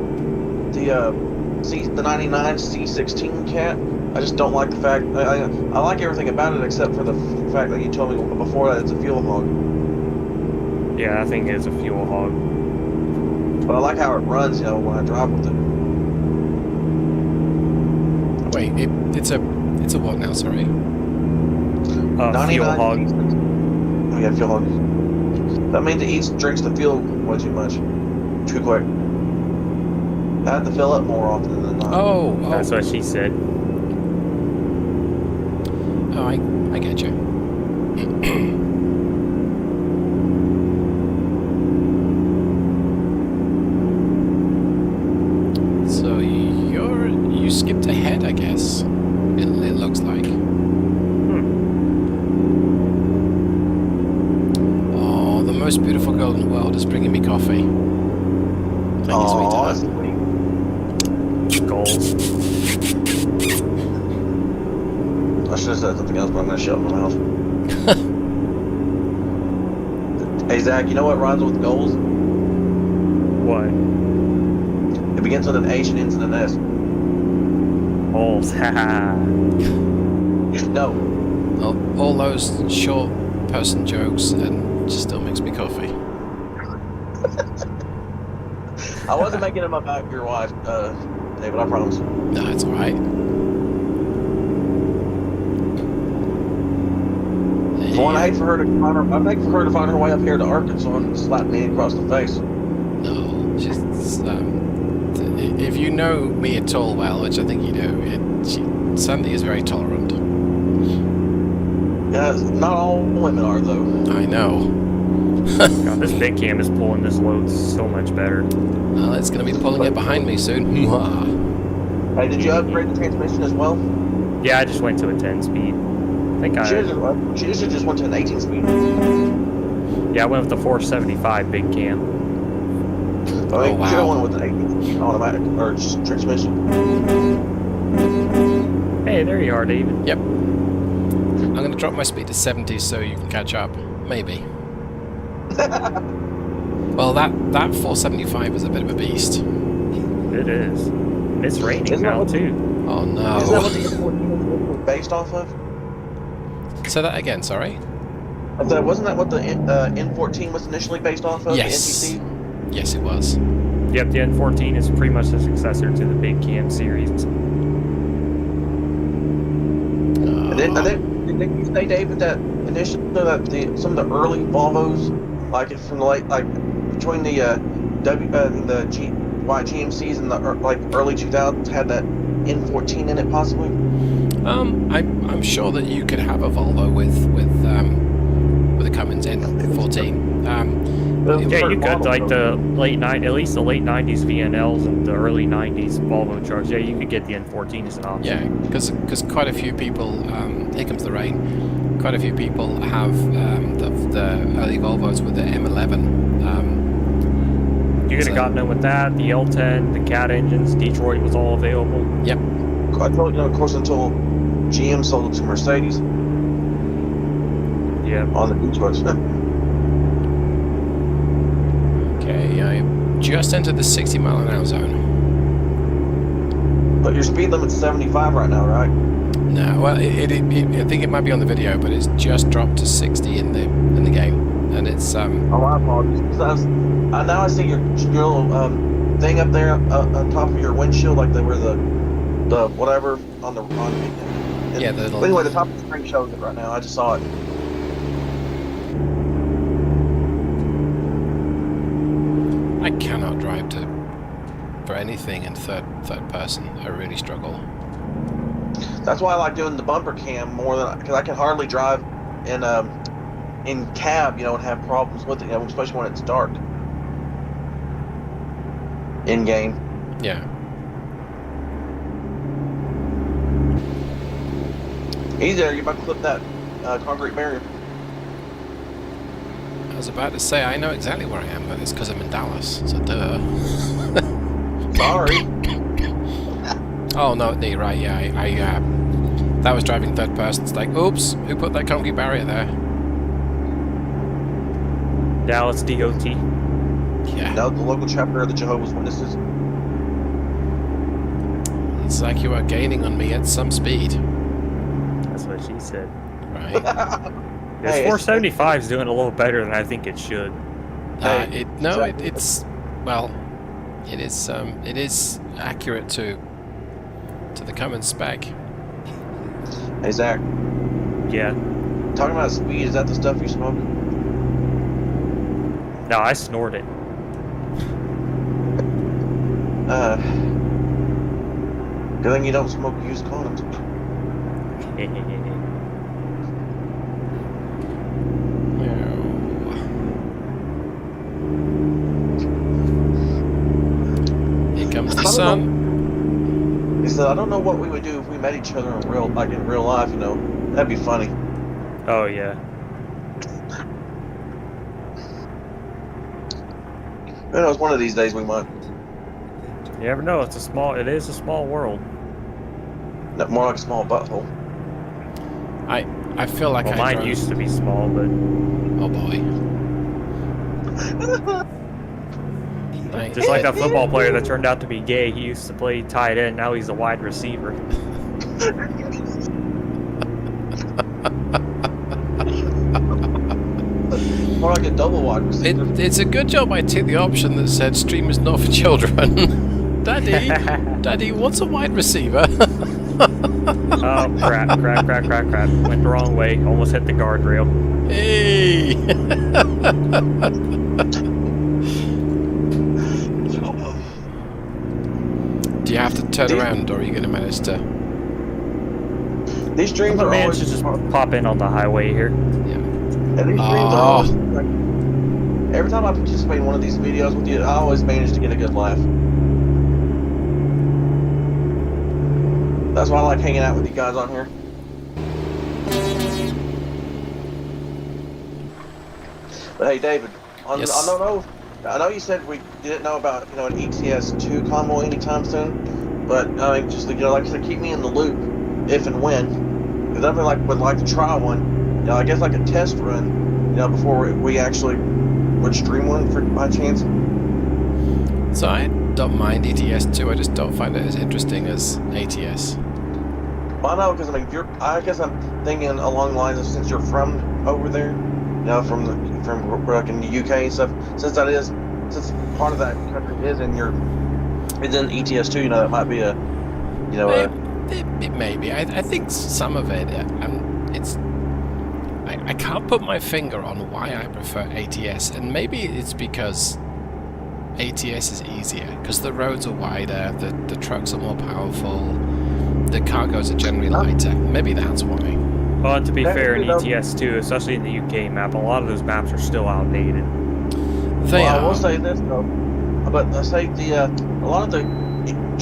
C: 99 C16 cat. I just don't like the fact. I like everything about it except for the fact that you told me before that it's a fuel hog.
B: Yeah, that thing is a fuel hog.
C: But I like how it runs, when I drive with it.
A: Wait, it's a what now? Sorry.
B: Fuel hog.
C: C16. Oh yeah, fuel hog. That means it drinks the fuel way too much, too quick. I have to fill up more often than not.
A: Oh,
B: That's what she said.
A: Oh, I get you. So you skipped ahead, I guess. It looks like. Oh, the most beautiful girl in the world is bringing me coffee. Thank you, sweetheart.
B: Goals.
C: I should have said something else, but I'm going to shut my mouth. Hey, Zach, you know what rhymes with goals?
B: What?
C: It begins with an H and ends in an S.
B: Goals. Haha.
C: No.
A: All those short person jokes and just still makes me coffee.
C: I wasn't making them about your wife, David, I promise.
A: No, it's alright.
C: Well, I'd hate for her to find her way up here to Arkansas and slap me across the face.
A: No, just if you know me at all well, which I think you do, Sandy is very tolerant.
C: Yeah, not all women are though.
A: I know.
B: God, this big cam is pulling this load so much better.
A: Well, it's going to be pulling it behind me soon.
C: Hey, did you upgrade the transmission as well?
B: Yeah, I just went to a 10 speed. I think
C: She should have just went to an 18 speed.
B: Yeah, I went with the 475 big cam.
C: I mean,
A: Oh, wow.
C: should have went with an 18 speed automatic or just transmission.
B: Hey, there you are, David.
A: Yep. I'm going to drop my speed to 70 so you can catch up. Maybe. Well, that 475 is a bit of a beast.
B: It is. It's raining
C: Isn't that
B: now,
C: what-
B: too.
A: Oh, no.
C: Isn't that what the N14 was based off of?
A: Say that again, sorry?
C: Wasn't that what the N14 was initially based off of?
A: Yes.
C: The NTC?
A: Yes, it was.
B: Yep, the N14 is pretty much the successor to the big cam series.
C: And then did you say, David, that initially some of the early Volvos, like from the late, like between the GMCs and the early 2000s, had that N14 in it possibly?
A: I'm sure that you could have a Volvo with a Cummins N14.
B: Yeah, you could, like the at least the late 90s VNLs and the early 90s Volvo trucks. Yeah, you could get the N14 as an option.
A: Yeah, because quite a few people, here comes the rain, quite a few people have the early Volvos with the M11.
B: You could have gotten in with that, the L10, the CAT engines. Detroit was all available.
A: Yep.
C: I told you know, of course, until GM sold it to Mercedes
B: Yeah.
C: on the Detroits.
A: Okay, I just entered the 60 mile an hour zone.
C: But your speed limit's 75 right now, right?
A: No, well, I think it might be on the video, but it's just dropped to 60 in the game, and it's
C: Oh, my apologies. Because now I see your little thing up there on top of your windshield, like where the whatever on the
A: yeah, the little,
C: anyway, the top of the screen shows it right now. I just saw it.
A: I cannot drive for anything in third person. I really struggle.
C: That's why I like doing the bumper cam more than because I can hardly drive in cab, you know, and have problems with it, you know, especially when it's dark. In game.
A: Yeah.
C: Easy there, you about to clip that concrete barrier.
A: I was about to say, I know exactly where I am, but it's because I'm in Dallas, so duh.
C: Sorry.
A: Oh, no, you're right, yeah, that was driving third person. It's like, oops, who put that concrete barrier there?
B: Dallas DOT.
A: Yeah.
C: Now the local chapter of the Jehovah's Witnesses.
A: It's like you are gaining on me at some speed.
B: That's what she said.
A: Right.
B: This
C: Hey,
B: 475 is doing a little better than I think it should.
A: It's well, it is accurate to the common spec.
C: Hey Zach,
B: Yeah.
C: talking about speed, is that the stuff you smoke?
B: No, I snort it.
C: Good thing you don't smoke used condoms.
A: Here comes the
C: I don't
A: sun.
C: He said, I don't know what we would do if we met each other in real life, you know. That'd be funny.
B: Oh, yeah.
C: Who knows, one of these days we might.
B: You never know. It is a small world.
C: No, more like a small butthole.
A: I feel like
B: Well,
A: I
B: mine
A: drove.
B: used to be small, but
A: Oh boy.
B: just like that football player that turned out to be gay, he used to play tight end, now he's a wide receiver.
C: More like a double wide receiver.
A: It's a good job I took the option that said stream is not for children. Daddy, what's a wide receiver?
B: Oh, crap. Went the wrong way, almost hit the guardrail.
A: Hey! Do you have to turn around, or are you going to manage to?
C: These streams are
B: Man
C: always
B: should just pop in on the highway here.
A: Yeah.
C: and these streams are always like, every time I participate in one of these videos with you, I always manage to get a good laugh. That's why I like hanging out with you guys on here. But hey, David,
A: Yes.
C: I know you said we didn't know about an ETS2 convoy anytime soon, but I mean, just like I said, keep me in the loop if and when. Because I would like to try one. I guess like a test run. Before we actually would stream one by chance.
A: So I don't mind ETS2. I just don't find it as interesting as ATS.
C: Well, I know, because I mean, I guess I'm thinking along the lines of since you're from over there, from like in the UK and stuff. Since part of that country is in ETS2, that might be
A: It may be. I think some of it. I can't put my finger on why I prefer ATS, and maybe it's because ATS is easier because the roads are wider, the trucks are more powerful, the cargoes are generally lighter. Maybe that's why.
B: Well, to be fair, in
C: Technically, though-
B: ETS too, especially in the UK map, a lot of those maps are still outdated.
A: They
C: I
A: are.
C: will say this though, but I say a lot of the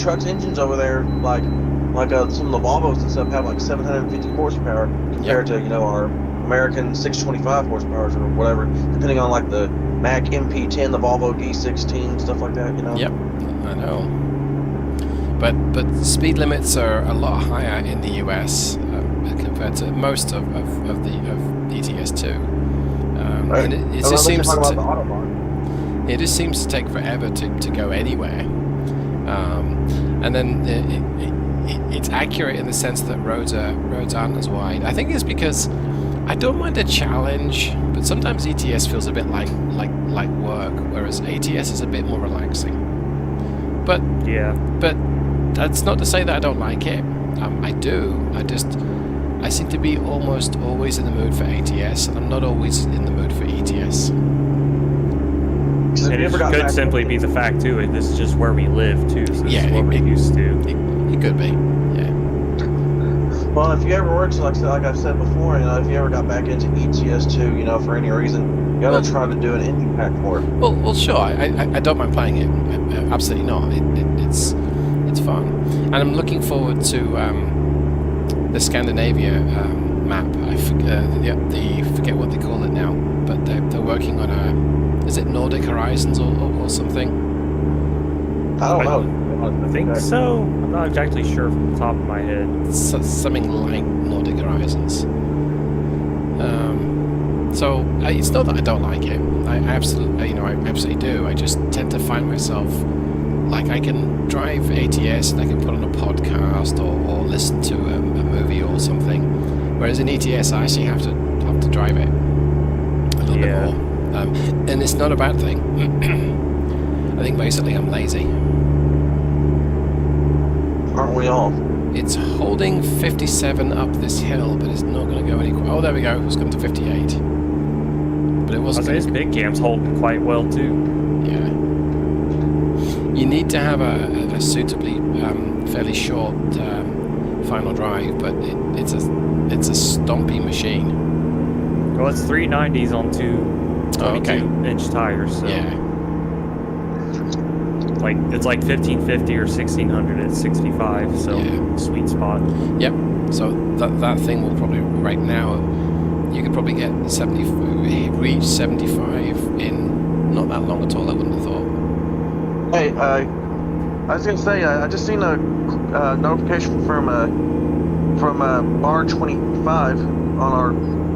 C: trucks engines over there, like some of the Volvos and stuff, have like 750 horsepower compared to our American 625 horsepower or whatever, depending on like the Mack MP10, the Volvo D16, stuff like that. You know.
A: Yep, I know. But speed limits are a lot higher in the US compared to most of ETS2.
C: Right.
A: And it
C: I'm
A: just seems
C: talking about
A: to,
C: the Autobahn.
A: it just seems to take forever to go anywhere. And then it's accurate in the sense that roads aren't as wide. I think it's because I don't mind a challenge, but sometimes ETS feels a bit like work, whereas ATS is a bit more relaxing. But that's not to say that I don't like it. I do. I seem to be almost always in the mood for ATS, and I'm not always in the mood for ETS.
B: And it could simply be the fact too. This is just where we live too. So
A: Yeah,
B: this is what we're used to.
A: It could be. Yeah.
C: Well, if you ever worked, like I've said before, you know, if you ever got back into ETS2, you know, for any reason, you gotta try to do an indie pack for it.
A: Well, sure. I don't mind playing it. Absolutely not. It's fun, and I'm looking forward to the Scandinavia map. I forget what they call it now, but they're working on is it Nordic Horizons or something?
C: I don't know.
B: I think so. I'm not exactly sure from the top of my head.
A: Something like Nordic Horizons. So it's not that I don't like it. I absolutely do. I just tend to find myself like I can drive ATS and I can put on a podcast or listen to a movie or something. Whereas in ETS, I actually have to drive it a little bit more. And it's not a bad thing. I think basically I'm lazy.
C: Aren't we all?
A: It's holding 57 up this hill, but it's not going to go any quicker. Oh, there we go. It's gone to 58. But it wasn't.
B: This big cam's holding quite well too.
A: Yeah. You need to have a suitably fairly short final drive, but it's a stompy machine.
B: Well, it's 390s on two 22-inch tires. So.
A: Yeah.
B: It's like 1550 or 1600 at 65, so sweet spot.
A: Yep. So that thing will probably right now you could probably get reach 75 in not that long at all. I wouldn't have thought.
C: Hey, I was gonna say I just seen a notification from Bar 25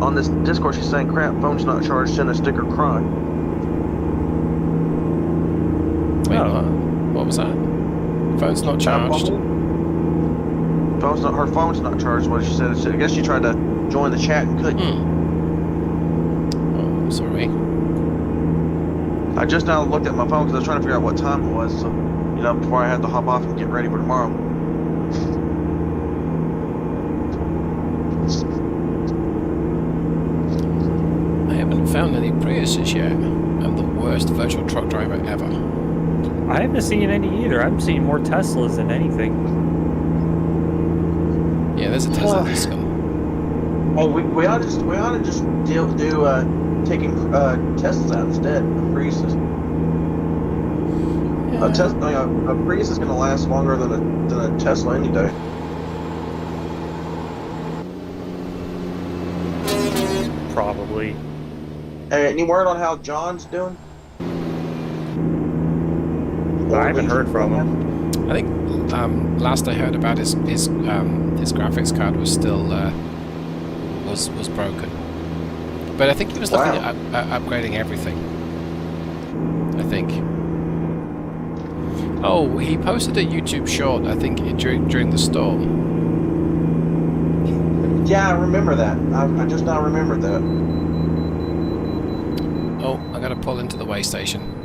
C: on this Discord. She's saying, "Crap, phone's not charged. Send a sticker cry."
A: Wait, what was that? Phone's not charged.
C: Her phone's not charged. What she said. I guess she tried to join the chat and couldn't.
A: Oh, sorry.
C: I just now looked at my phone because I was trying to figure out what time it was. So, you know, before I had to hop off and get ready for tomorrow.
A: I haven't found any Priuses yet. I'm the worst virtual truck driver ever.
B: I haven't seen any either. I'm seeing more Teslas than anything.
A: Yeah, there's a Tesla this one.
C: Oh, we ought to just do taking Teslas out instead of Priuses.
A: Yeah.
C: A Prius is going to last longer than a Tesla any day.
B: Probably.
C: Hey, any word on how John's doing?
B: I haven't heard from him.
A: I think last I heard about his graphics card was still was broken. But I think he was looking at upgrading everything. I think. Oh, he posted a YouTube short, I think, during the storm.
C: Yeah, I remember that. I just now remembered that.
A: Oh, I gotta pull into the way station.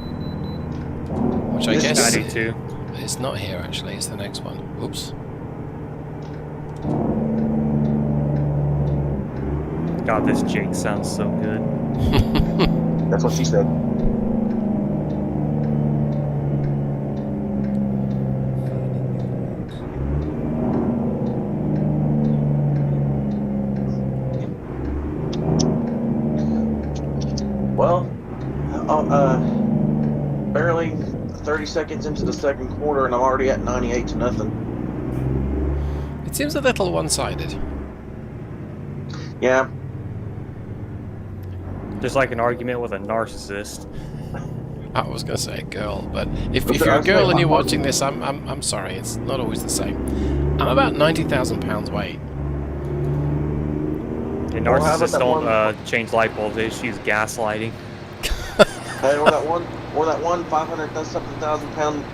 A: Which I guess it's not here actually, it's the next one. Oops.
B: God, this Jake sounds so good.
C: That's what she said. Well, barely 30 seconds into the second quarter, and I'm already at 98-0.
A: It seems a little one-sided.
C: Yeah.
B: Just like an argument with a narcissist.
A: I was going to say a girl, but if
C: But
A: you're
C: I
A: a
C: was
A: girl
C: saying
A: and you're
C: my-
A: watching this, I'm sorry. It's not always the same. I'm about 90,000 pounds weight.
B: And
C: Well, how about
B: narcissists
C: that
B: don't
C: one-
B: change light bulbs. They just use gaslighting.
C: Hey, or that one 500-something thousand pound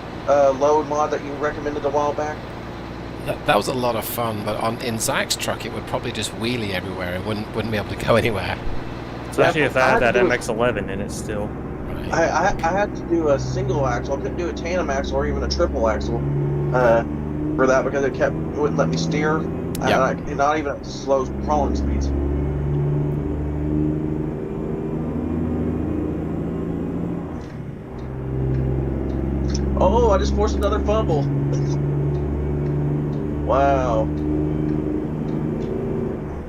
C: load mod that you recommended a while back.
A: That was a lot of fun, but in Zach's truck, it would probably just wheelie everywhere. It wouldn't be able to go anywhere.
B: Especially if I
C: I
B: had
C: had
B: that
C: to do
B: MX-11 in it still.
A: Right.
C: I had to do a single axle. I couldn't do a tandem axle or even a triple axle for that because it wouldn't let me steer.
A: Yep.
C: Not even at slow crawling speeds. Oh, I just forced another fumble. Wow.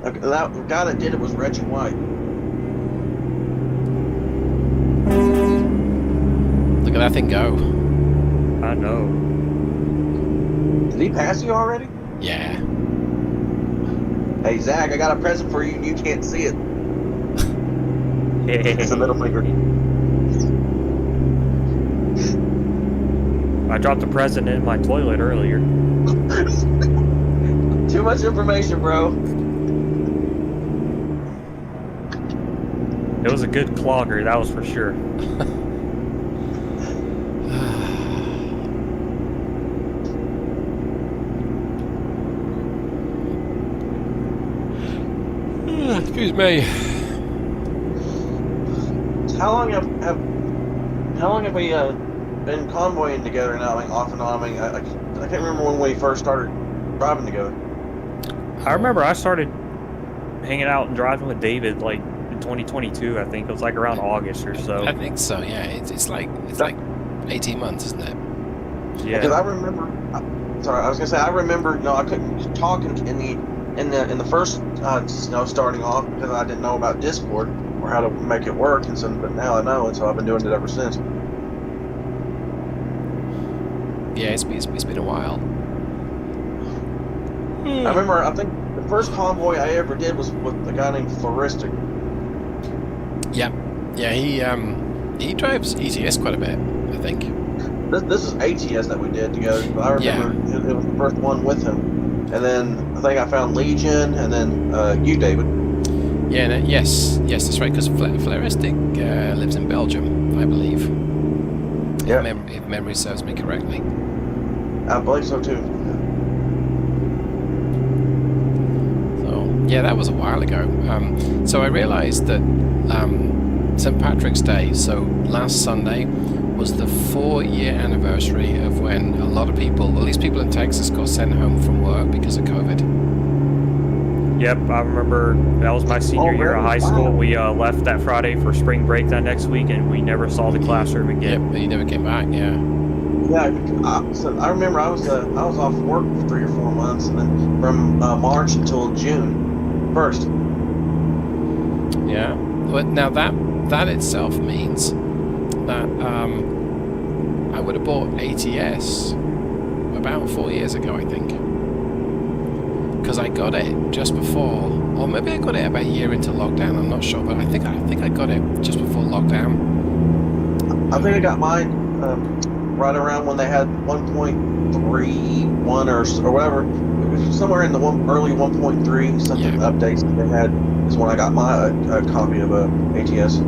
C: Okay, the guy that did it was Reggie White.
A: Look at that thing go.
B: I know.
C: Did he pass you already?
A: Yeah.
C: Hey, Zach, I got a present for you and you can't see it. It's a middle finger.
B: I dropped a present in my toilet earlier.
C: Too much information, bro.
B: It was a good clogger, that was for sure.
A: Excuse me.
C: How long have we been convoying together now? I mean, off and on. I mean, I can't remember when we first started driving together.
B: I remember I started hanging out and driving with David like in 2022. I think it was like around August or so.
A: I think so. Yeah. It's like 18 months, isn't it?
C: Because
B: Yeah.
C: I remember. Sorry, I was gonna say I remember. No, I couldn't talk in the first starting off because I didn't know about Discord or how to make it work, and so but now I know, and so I've been doing it ever since.
A: Yeah. It's been a while.
C: I remember. I think the first convoy I ever did was with a guy named Floristic.
A: Yeah. Yeah. He drives ETS quite a bit, I think.
C: This is ATS that we did together. But I remember it was the first one with him, and then I think I found Legion, and then you, David.
A: Yeah. No, yes. That's right. Because Floristic lives in Belgium, I believe.
C: Yeah.
A: If memory serves me correctly.
C: I believe so too.
A: So yeah, that was a while ago. So I realised that St. Patrick's Day, so last Sunday, was the 4-year anniversary of when a lot of people, at least people in Texas, got sent home from work because of COVID.
B: Yep, I remember that was my senior year of high school.
C: Wow.
B: We left that Friday for spring break that next week, and we never saw the classroom
A: Yep,
B: again.
A: and he never came back. Yeah.
C: Yeah, so I remember I was off work for 3 or 4 months, and then from March until June 1st.
A: Yeah. But now that itself means that I would have bought ATS about 4 years ago, I think. Because I got it just before, or maybe I got it about a year into lockdown. I'm not sure, but I think I got it just before lockdown.
C: I think I got mine right around when they had 1.31 or whatever. It was somewhere in the early 1.3 something updates that they had is when I got my copy of ATS.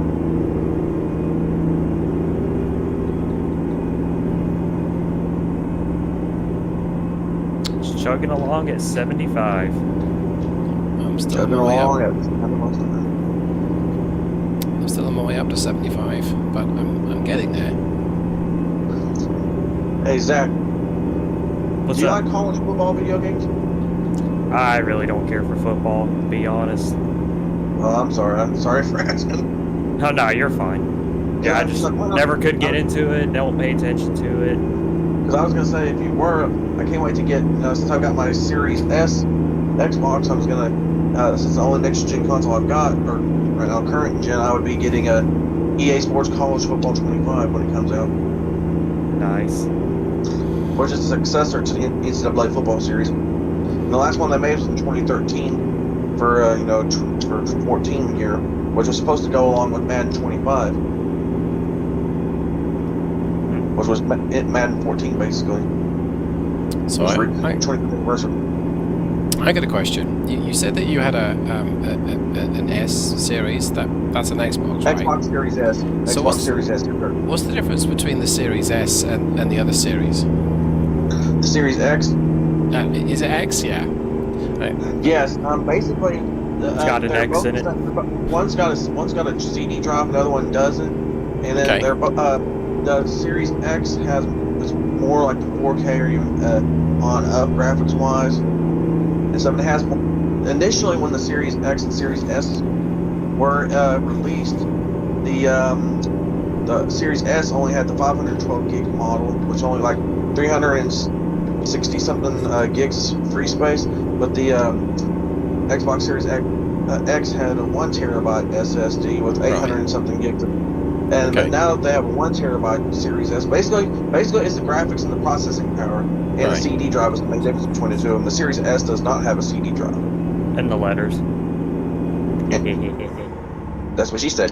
B: Just chugging along at 75.
A: I'm still
C: Chugging
A: on my way
C: along
A: up.
C: at
A: I'm still on my way up to 75, but I'm getting there.
C: Hey Zach,
B: What's
C: do you
B: up?
C: like college football video games?
B: I really don't care for football, to be honest.
C: Oh, I'm sorry for asking.
B: No, you're fine. Yeah, I just never could get into it, don't pay attention to it.
C: Because I was gonna say, if you were, I can't wait to get. Since I've got my Series S Xbox, I was gonna. Since it's the only next gen console I've got, or right now current gen, I would be getting a EA Sports College Football 25 when it comes out,
B: Nice.
C: which is a successor to the NCAA football series. And the last one they made was in 2013 for for 14 year. which was supposed to go along with Madden 25, which was Madden 14 basically.
A: So I
C: 25th anniversary.
A: I got a question. You said that you had an S series. That's an Xbox, right?
C: Xbox Series S.
A: So
C: Xbox Series S.
A: What's the difference between the Series S and the other series?
C: The Series X.
A: Is it X? Yeah. Right.
C: Yes. Basically,
B: It's got an X in it.
C: One's got a CD drive, the other one doesn't. And then
A: Okay.
C: they're the Series X is more like the 4K or even on up graphics wise. And so it has initially when the Series X and Series S were released, the Series S only had the 512 gig model, which only like 360 something gigs free space. But the Xbox Series X had a 1 terabyte SSD with 800 and something gigs. But now that they have a 1 terabyte Series S, basically it's the graphics and the processing power, and the CD drive is the main difference between the two of them. The Series S does not have a CD drive.
B: And the letters.
C: That's what she said.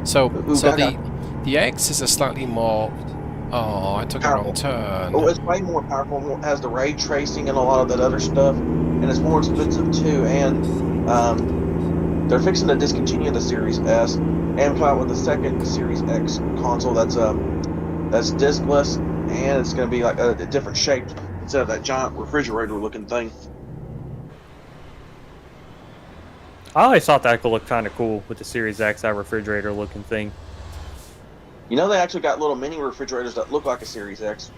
A: So the X is a slightly more. Oh, I took
C: powerful.
A: a wrong turn.
C: Oh, it's way more powerful. It has the ray tracing and a lot of that other stuff, and it's more expensive too. And they're fixing to discontinue the Series S and come out with a second Series X console that's diskless, and it's going to be like a different shape instead of that giant refrigerator-looking thing.
B: I always thought that could look kind of cool with the Series X, that refrigerator-looking thing.
C: You know, they actually got little mini refrigerators that look like a Series X.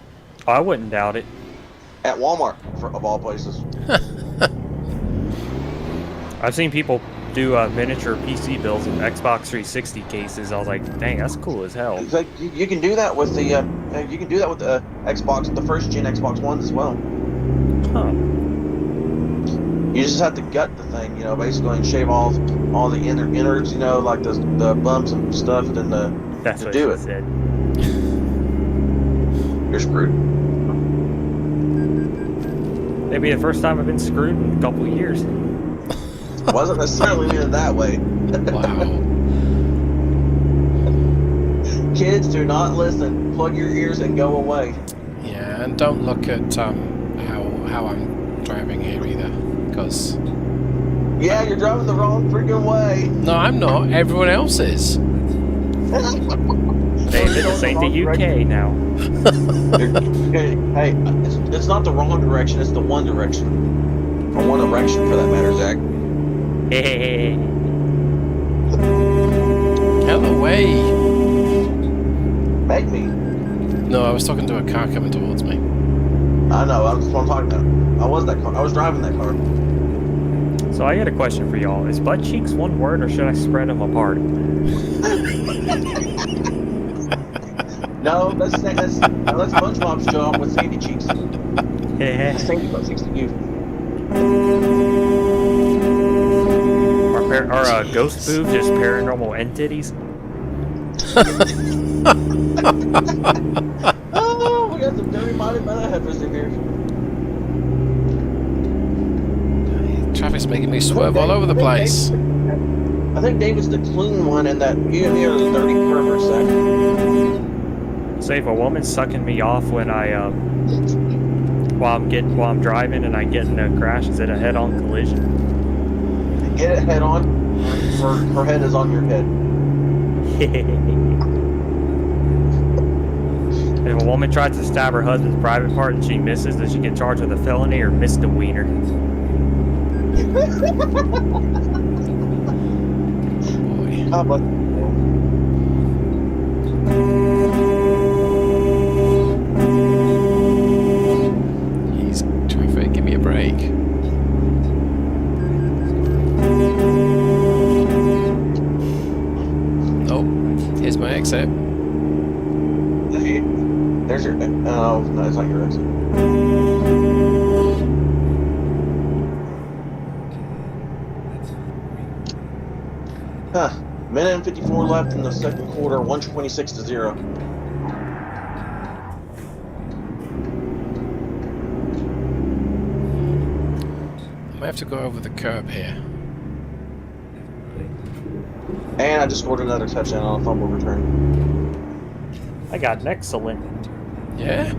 B: I wouldn't doubt it.
C: At Walmart, of all places.
B: I've seen people do miniature PC builds in Xbox 360 cases. I was like, dang, that's cool as hell.
C: Like, you can do that with the Xbox, the first gen Xbox Ones as well.
B: Huh.
C: You just have to gut the thing, basically, and shave off all the innards, like the bumps and stuff, and then
B: That's what
C: do
B: she
C: it.
B: said.
C: You're screwed.
B: Maybe the first time I've been screwed in a couple of years.
C: Wasn't necessarily meant that way.
A: Wow.
C: Kids, do not listen. Plug your ears and go away.
A: Yeah, and don't look at how I'm driving here either, because.
C: Yeah, you're driving the wrong freaking way.
A: No, I'm not. Everyone else is.
B: David, this ain't the UK now.
C: Hey, it's not the wrong direction, it's the one direction. Or one erection, for that matter, Zach.
B: Hey.
A: Hell away.
C: Make me.
A: No, I was talking to a car coming towards me.
C: I know, that's what I'm talking about. I was driving that car.
B: So I got a question for y'all. Is butt cheeks one word, or should I spread them apart?
C: No, that's SpongeBob's job with Sandy Cheeks. Sandy butt cheeks to you.
B: Are ghost boobs just paranormal entities?
C: Oh, we got some dirty-minded meta-heifers in here.
A: Traffic's making me swerve all over the place.
C: I think David's the clean one, and that you and me are the dirty perverts, Zach.
B: Say if a woman's sucking me off when while I'm driving and I get in a crash, is it a head-on collision?
C: Get it head on. Her head is on your head.
B: If a woman tries to stab her husband's private part and she misses, does she get charged with a felony or misdemeanor?
A: Boy.
C: Oh, but
A: He's traffic. Give me a break. Oh, here's my exit.
C: there's your. Oh, no, it's not your exit. Huh. Minute and 54 left in the second quarter, 126-0.
A: I might have to go over the curb here.
C: And I just scored another touchdown on a fumble return.
B: I got an excellent.
A: Yeah?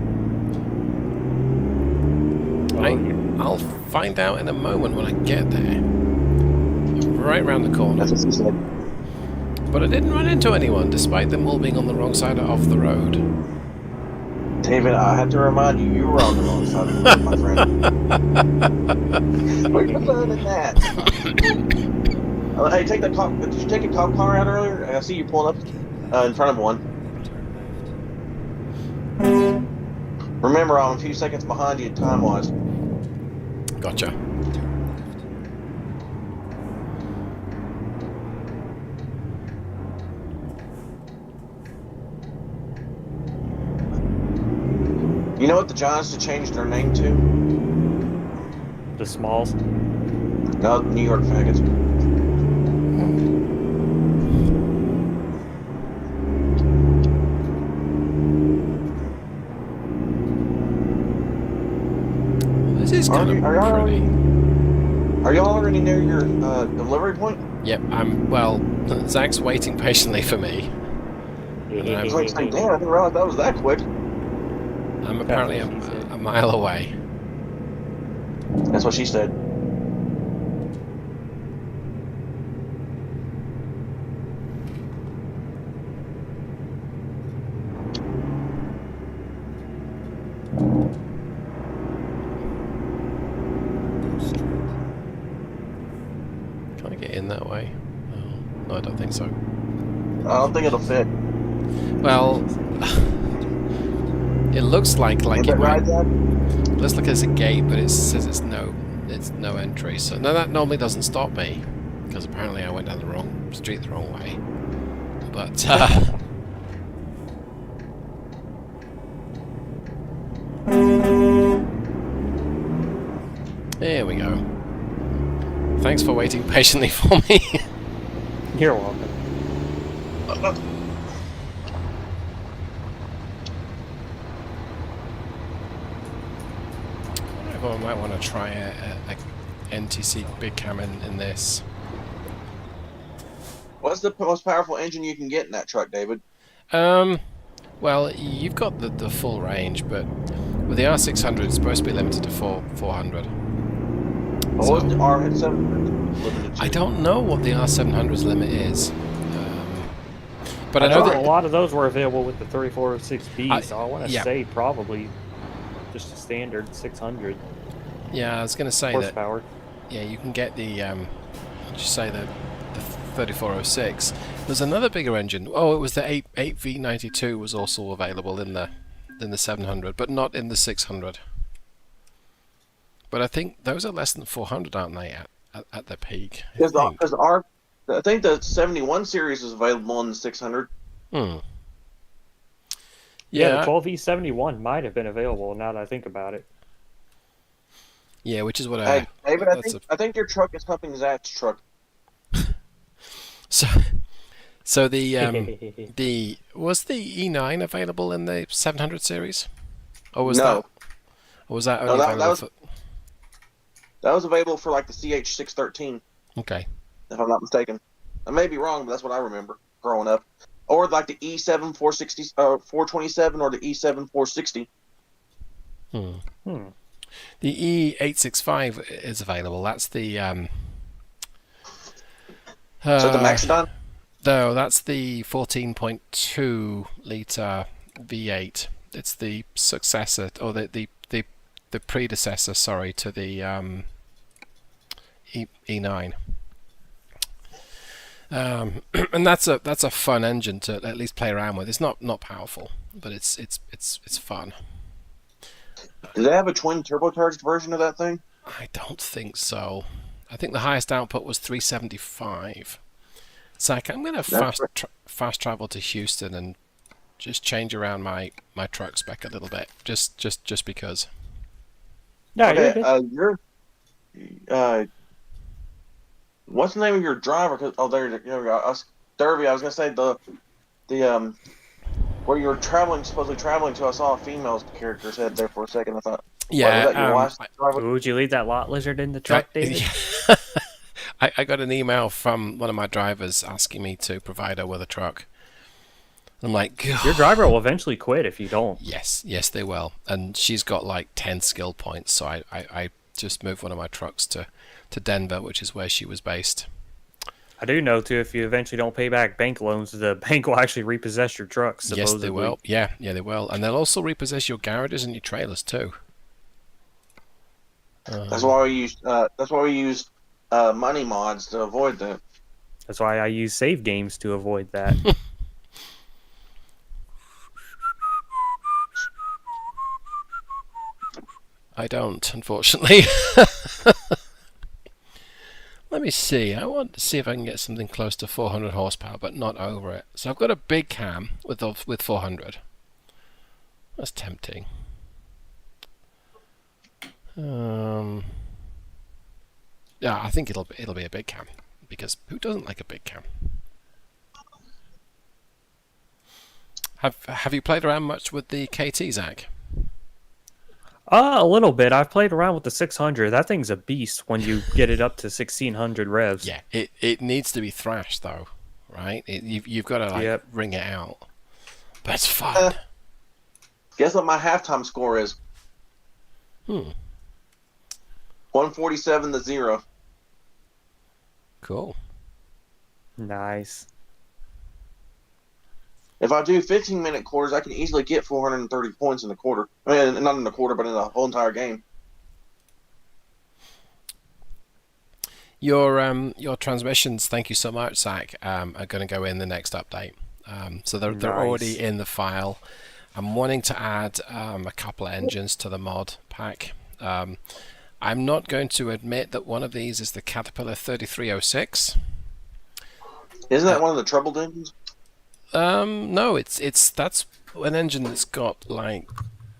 B: Oh, yeah.
A: I'll find out in a moment when I get there. Right round the corner.
C: That's what she said.
A: But I didn't run into anyone, despite them all being on the wrong side of the road.
C: David, I have to remind you, you were on the wrong side of the road, my friend. Where you learning that? Hey, take the cop. Did you take a cop car out earlier? I see you pulling up in front of one. Remember, I'm a few seconds behind you time-wise.
A: Gotcha.
C: You know what the Giants have changed their name to?
B: The Smalls.
C: No, New York Faggots.
A: This is kind of pretty.
C: Are y'all already near your delivery point?
A: Yep, well, Zach's waiting patiently for me.
C: I was like, damn, I didn't realize that was that quick.
A: I'm apparently a mile away.
C: That's what she said.
A: Can I get in that way? Oh, no, I don't think so.
C: I don't think it'll fit.
A: Well, it looks like
C: Ain't
A: it
C: that right,
A: might.
C: Dad?
A: It looks like there's a gate, but it says it's no entry. So no, that normally doesn't stop me, because apparently I went down the wrong street the wrong way. But there we go. Thanks for waiting patiently for me.
B: You're welcome.
A: I might want to try a NTC big cam in this.
C: What's the most powerful engine you can get in that truck, David?
A: Well, you've got the full range, but with the R600, it's supposed to be limited to 400.
C: What was the R700 limited to?
A: I don't know what the R700's limit is. But I know
B: A
A: that
B: lot of those were available with the 3406B, so I want to
A: yeah.
B: say probably just a standard 600
A: yeah, I was going to say
B: horsepower.
A: that. Yeah, you can get the just say the 3406. There's another bigger engine. Oh, it was the 8V92 was also available in the 700, but not in the 600. But I think those are less than 400, aren't they? At their peak. I think.
C: I think the 71 series is available in the 600.
A: Hmm.
B: Yeah, the 12V71 might have been available now that I think about it.
A: Yeah, which is what
C: Hey, David, I think your truck is humping Zach's truck.
A: So the was the E9 available in the 700 series, or was
C: No.
A: that only available
C: That was available for like the CH613,
A: Okay.
C: if I'm not mistaken. I may be wrong, but that's what I remember growing up. Or like the E7 427 or the E7 460.
A: The E865 is available. That's the
C: So the Maxidon?
A: No, that's the 14.2 liter V8. It's the successor, or the predecessor, sorry, to the E9. And that's a fun engine to at least play around with. It's not powerful, but it's fun.
C: Do they have a twin turbocharged version of that thing?
A: I don't think so. I think the highest output was 375. Zach, I'm going to fast travel to Houston and just change around my truck spec a little bit, just because.
B: No,
C: Okay, what's the name of your driver? There we go. Derby. I was gonna say the where you were supposedly traveling to. I saw a female's character's head there for a second. I thought,
A: Yeah.
C: was that your wife's driver?
B: Would you leave that lot lizard in the truck, David?
A: I got an email from one of my drivers asking me to provide her with a truck. I'm like,
B: Your driver will eventually quit if you don't.
A: yes, they will. And she's got like 10 skill points, so I just moved one of my trucks to Denver, which is where she was based.
B: I do know too. If you eventually don't pay back bank loans, the bank will actually repossess your trucks. Supposedly.
A: Yes, they will. Yeah, they will. And they'll also repossess your garages and your trailers too.
C: That's why we use. Money mods to avoid that.
B: That's why I use save games to avoid that.
A: I don't, unfortunately. Let me see. I want to see if I can get something close to 400 horsepower, but not over it. So I've got a big cam with 400. That's tempting. Yeah, I think it'll be a big cam, because who doesn't like a big cam? Have you played around much with the KT, Zach?
B: A little bit. I've played around with the 600. That thing's a beast when you get it up to 1600 revs.
A: Yeah, it needs to be thrashed though, right? You've got to ring it out. But it's fun.
C: Guess what my halftime score is? 147-0.
A: Cool.
B: Nice.
C: If I do 15-minute quarters, I can easily get 430 points in the quarter. I mean, not in the quarter, but in the whole entire game.
A: Your transmissions, thank you so much, Zach, are going to go in the next update. So they're already in the file. I'm wanting to add a couple of engines to the mod pack. I'm not going to admit that one of these is the Caterpillar 3306.
C: Isn't that one of the troubled engines?
A: No, that's an engine that's got like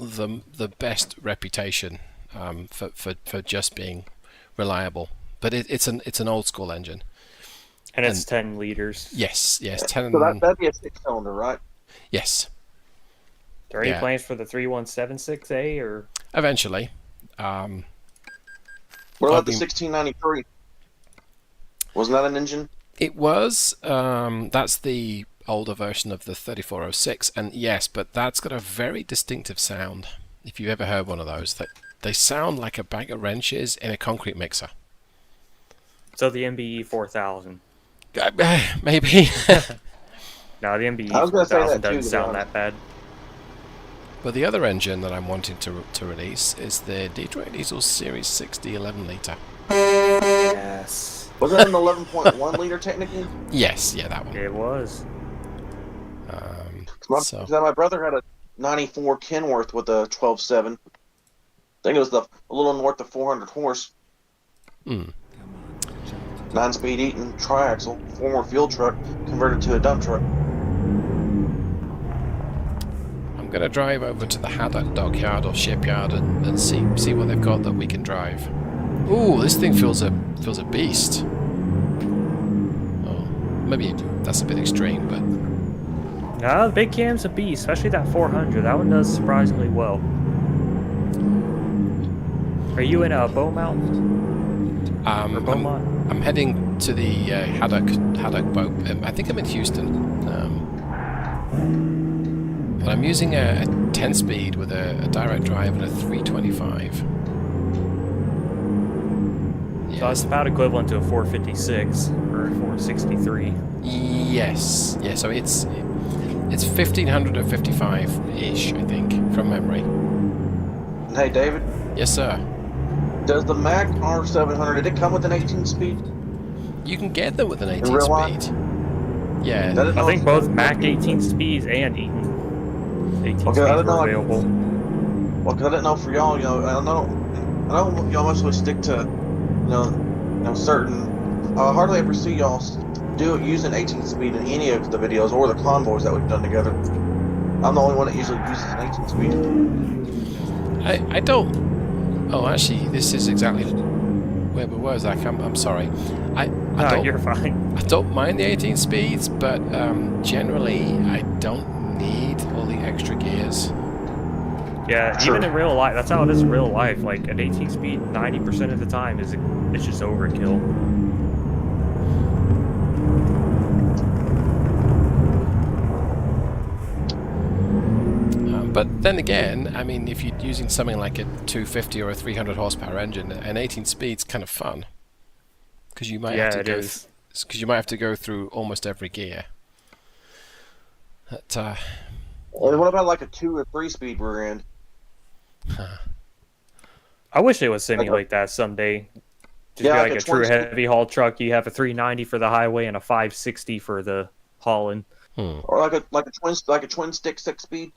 A: the best reputation for just being reliable. But it's an old school engine.
B: And it's 10 liters.
A: Yes, 10.
C: So that'd be a 6-cylinder, right?
A: Yes.
B: Are there any plans for the 3176A or?
A: Eventually.
C: What about the 1693? Wasn't that an engine?
A: It was. That's the older version of the 3406, and yes, but that's got a very distinctive sound. If you've ever heard one of those, that they sound like a bag of wrenches in a concrete mixer.
B: So the MBE 4000.
A: Maybe.
B: No, the MBE 4000 doesn't sound that bad.
A: But the other engine that I'm wanting to release is the Detroit Diesel Series 60 11 litre.
B: Yes.
C: Was that an 11.1 liter technically?
A: Yes, that one.
B: It was.
C: My brother had a 94 Kenworth with a 12.7. I think it was a little north of 400 horse. 9-speed Eaton triaxle, former field truck converted to a dump truck.
A: I'm gonna drive over to the Haddock dockyard or shipyard and see what they've got that we can drive. Ooh, this thing feels a beast. Oh, maybe that's a bit extreme, but
B: no, the big cam's a beast, especially that 400. That one does surprisingly well. Are you in Beaumont? Or Beaumont?
A: I'm heading to the Haddock boat. I think I'm in Houston. But I'm using a 10-speed with a direct drive and a 325. Yeah.
B: So it's about equivalent to a 456 or a 463.
A: Yes. Yeah, so it's 1500 or 55-ish, I think, from memory.
C: Hey, David?
A: Yes, sir.
C: Does the Mac R700, did it come with an 18-speed?
A: You can get them with an 18-speed. Yeah.
B: I think both Mac 18 speeds and Eaton 18 speeds are available.
C: Well, because I didn't know for y'all, I know y'all mostly stick to, certain. I hardly ever see y'all use an 18 speed in any of the videos or the convoys that we've done together. I'm the only one that usually uses an 18 speed.
A: I don't. Oh, actually, this is exactly where we were, Zach. I'm sorry.
B: You're fine.
A: I don't mind the 18 speeds, but generally I don't need all the extra gears.
B: Yeah, sure. Even in real life, that's how it is in real life. Like an 18 speed, 90% of the time it's just overkill.
A: But then again, I mean, if you're using something like a 250 or a 300 horsepower engine, an 18 speed's kind of fun because you might have to go because you might have to go through almost every gear. But,
C: Or what about like a 2 or 3 speed rear end?
B: I wish they would simulate that someday. Just be like a true heavy haul truck. You have a 390 for the highway and a 560 for the hauling.
C: Or like a twin stick 6-speed.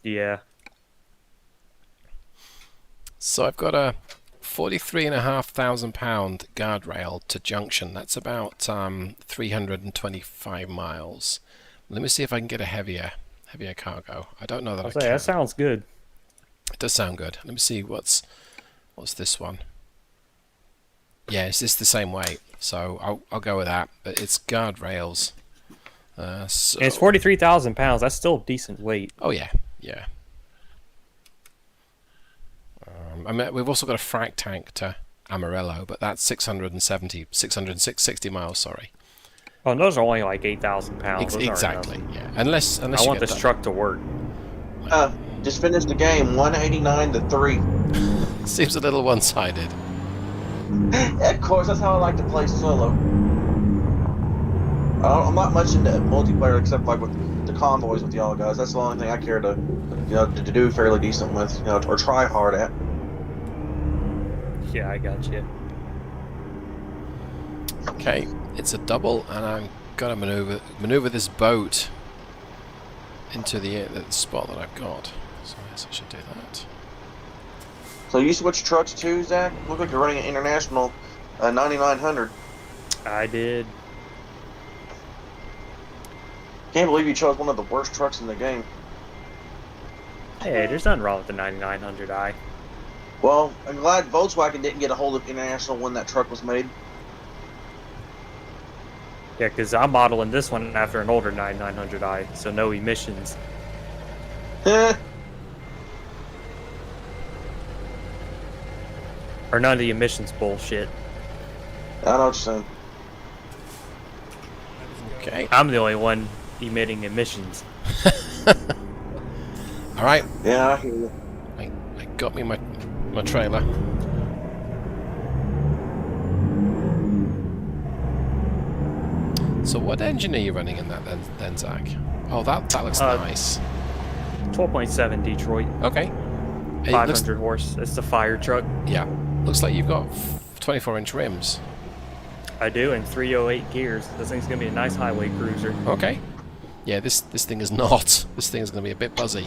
B: Yeah.
A: So I've got a 43,500 pound guardrail to junction. That's about 325 miles. Let me see if I can get a heavier cargo. I don't know that I can.
B: That sounds good.
A: It does sound good. Let me see what's this one. Yeah, it's the same weight, so I'll go with that. But it's guardrails. So
B: it's 43,000 pounds. That's still a decent weight.
A: Oh yeah. I mean, we've also got a frac tank to Amarillo, but that's 660 miles. Sorry.
B: Oh, and those are only like 8,000 pounds.
A: Exactly. Yeah. Unless
B: I want this truck to work.
C: Just finished the game, 189-3.
A: Seems a little one-sided.
C: Of course, that's how I like to play solo. I'm not much into multiplayer except like with the convoys with y'all guys. That's the only thing I care to do fairly decent with, or try hard at.
B: Yeah, I got you.
A: Okay, it's a double, and I'm gonna maneuver this boat into the spot that I've got. So yes, I should do that.
C: So you switched trucks too, Zach? Look like you're running an International 9900.
B: I did.
C: Can't believe you chose one of the worst trucks in the game.
B: Hey, there's nothing wrong with the 9900i.
C: Well, I'm glad Volkswagen didn't get a hold of International when that truck was made.
B: Yeah, because I'm modeling this one after an older 9900i, so no emissions. Or none of the emissions bullshit.
C: I know what you're saying.
A: Okay.
B: I'm the only one emitting emissions.
A: All right.
C: Yeah, I hear you.
A: I got me my trailer. So what engine are you running in that then Zach? Oh, that looks nice.
B: 12.7 Detroit.
A: Okay.
B: 500 horse. It's the fire truck.
A: Yeah. Looks like you've got 24-inch rims.
B: I do, and 308 gears. This thing's gonna be a nice highway cruiser.
A: Okay. Yeah, this thing is not. This thing is gonna be a bit buzzy.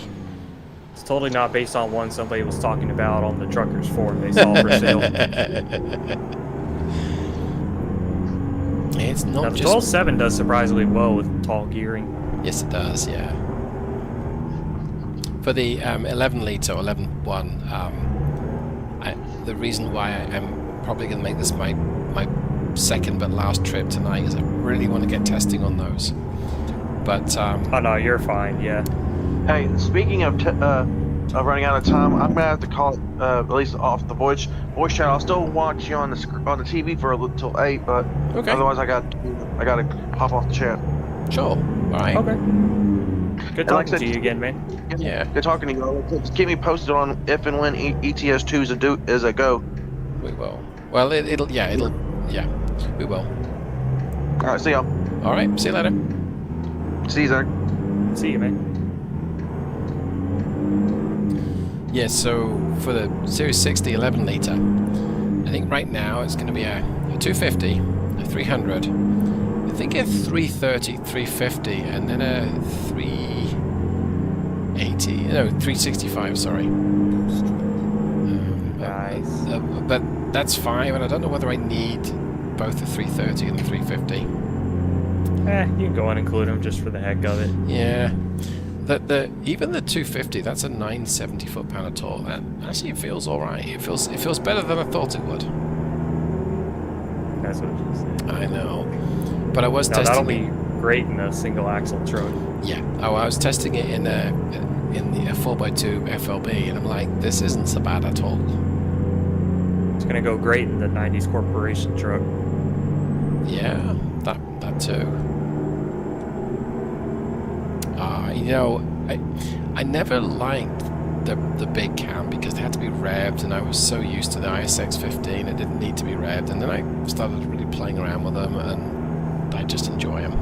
B: It's totally not based on one somebody was talking about on the truckers forum they saw for sale.
A: It's not
B: Now, the
A: just
B: 12.7 does surprisingly well with tall gearing.
A: Yes, it does. Yeah. For the 11 litre or 11.1, the reason why I'm probably going to make this my second but last trip tonight is I really want to get testing on those. But
B: oh no, you're fine. Yeah.
C: Hey, speaking of running out of time, I'm gonna have to call it at least off the voice chat. I'll still watch you on the TV for till 8, but
A: okay.
C: Otherwise I gotta hop off the chat.
A: Sure. All right.
B: Okay. Good talking to you again, man.
C: Yeah. Good talking to you. Just keep me posted on if and when ETS2 is a go.
A: We will. Well, we will.
C: All right, see y'all.
A: All right, see you later.
C: See you, Zach.
B: See you, man.
A: Yeah, so for the Series 60 11 litre, I think right now it's going to be a 250, a 300, I think a 330, 350, and then a 365, sorry.
B: Nice.
A: But that's fine, and I don't know whether I need both the 330 and the 350.
B: You can go and include them just for the heck of it.
A: Yeah. Even the 250, that's a 970 foot-pound of torque. That actually feels all right. It feels better than I thought it would.
B: That's what you said.
A: I know, but I was testing.
B: That'll be great in a single axle truck.
A: Yeah. Oh, I was testing it in the 4x2 FLB, and I'm like, this isn't so bad at all.
B: It's gonna go great in the 90s Corporation truck.
A: Yeah, that too. I never liked the big cam because they had to be revved, and I was so used to the ISX-15 it didn't need to be revved, and then I started really playing around with them, and I just enjoy them.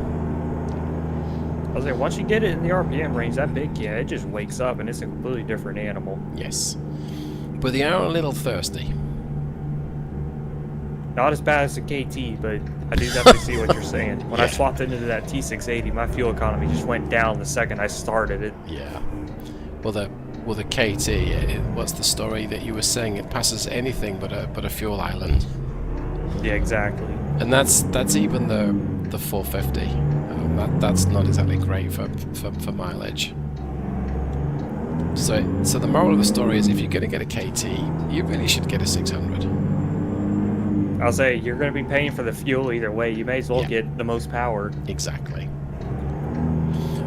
B: I was like, once you get it in the RPM range, that big cam, it just wakes up and it's a completely different animal.
A: Yes. But they are a little thirsty.
B: Not as bad as the KT, but I do definitely see what you're saying. When I swapped into that T680, my fuel economy just went down the second I started it.
A: Yeah. Well, the KT, what's the story that you were saying? It passes anything but a fuel island.
B: Yeah, exactly.
A: And that's even the 450. That's not exactly great for mileage. So the moral of the story is, if you're going to get a KT, you really should get a 600.
B: I'll say, you're going to be paying for the fuel either way. You may as well get the most power.
A: Exactly.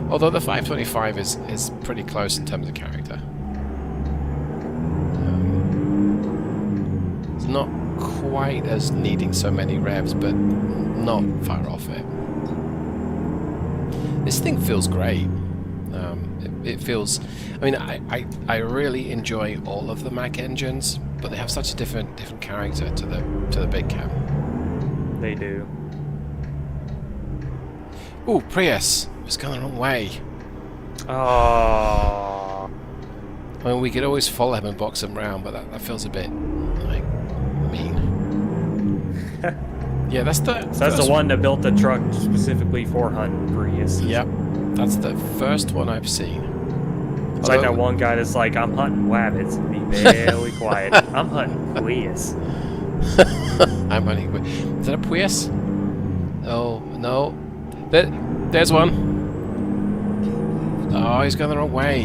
A: Although the 525 is pretty close in terms of character. It's not quite as needing so many revs, but not far off it. This thing feels great. It feels... I mean, I really enjoy all of the Mac engines, but they have such a different character to the big cam.
B: They do.
A: Ooh, Prius! It's gone the wrong way.
B: Oh.
A: I mean, we could always follow him and box him round, but that feels a bit, like, mean. Yeah, that's the...
B: So that's the one that built the truck specifically for hunting Prius.
A: Yep, that's the first one I've seen.
B: It's like that one guy that's like, I'm hunting wabbits. Be very quiet. I'm hunting Prius.
A: I'm hunting... Is that a Prius? Oh, no. There's one. Oh, he's going the wrong way.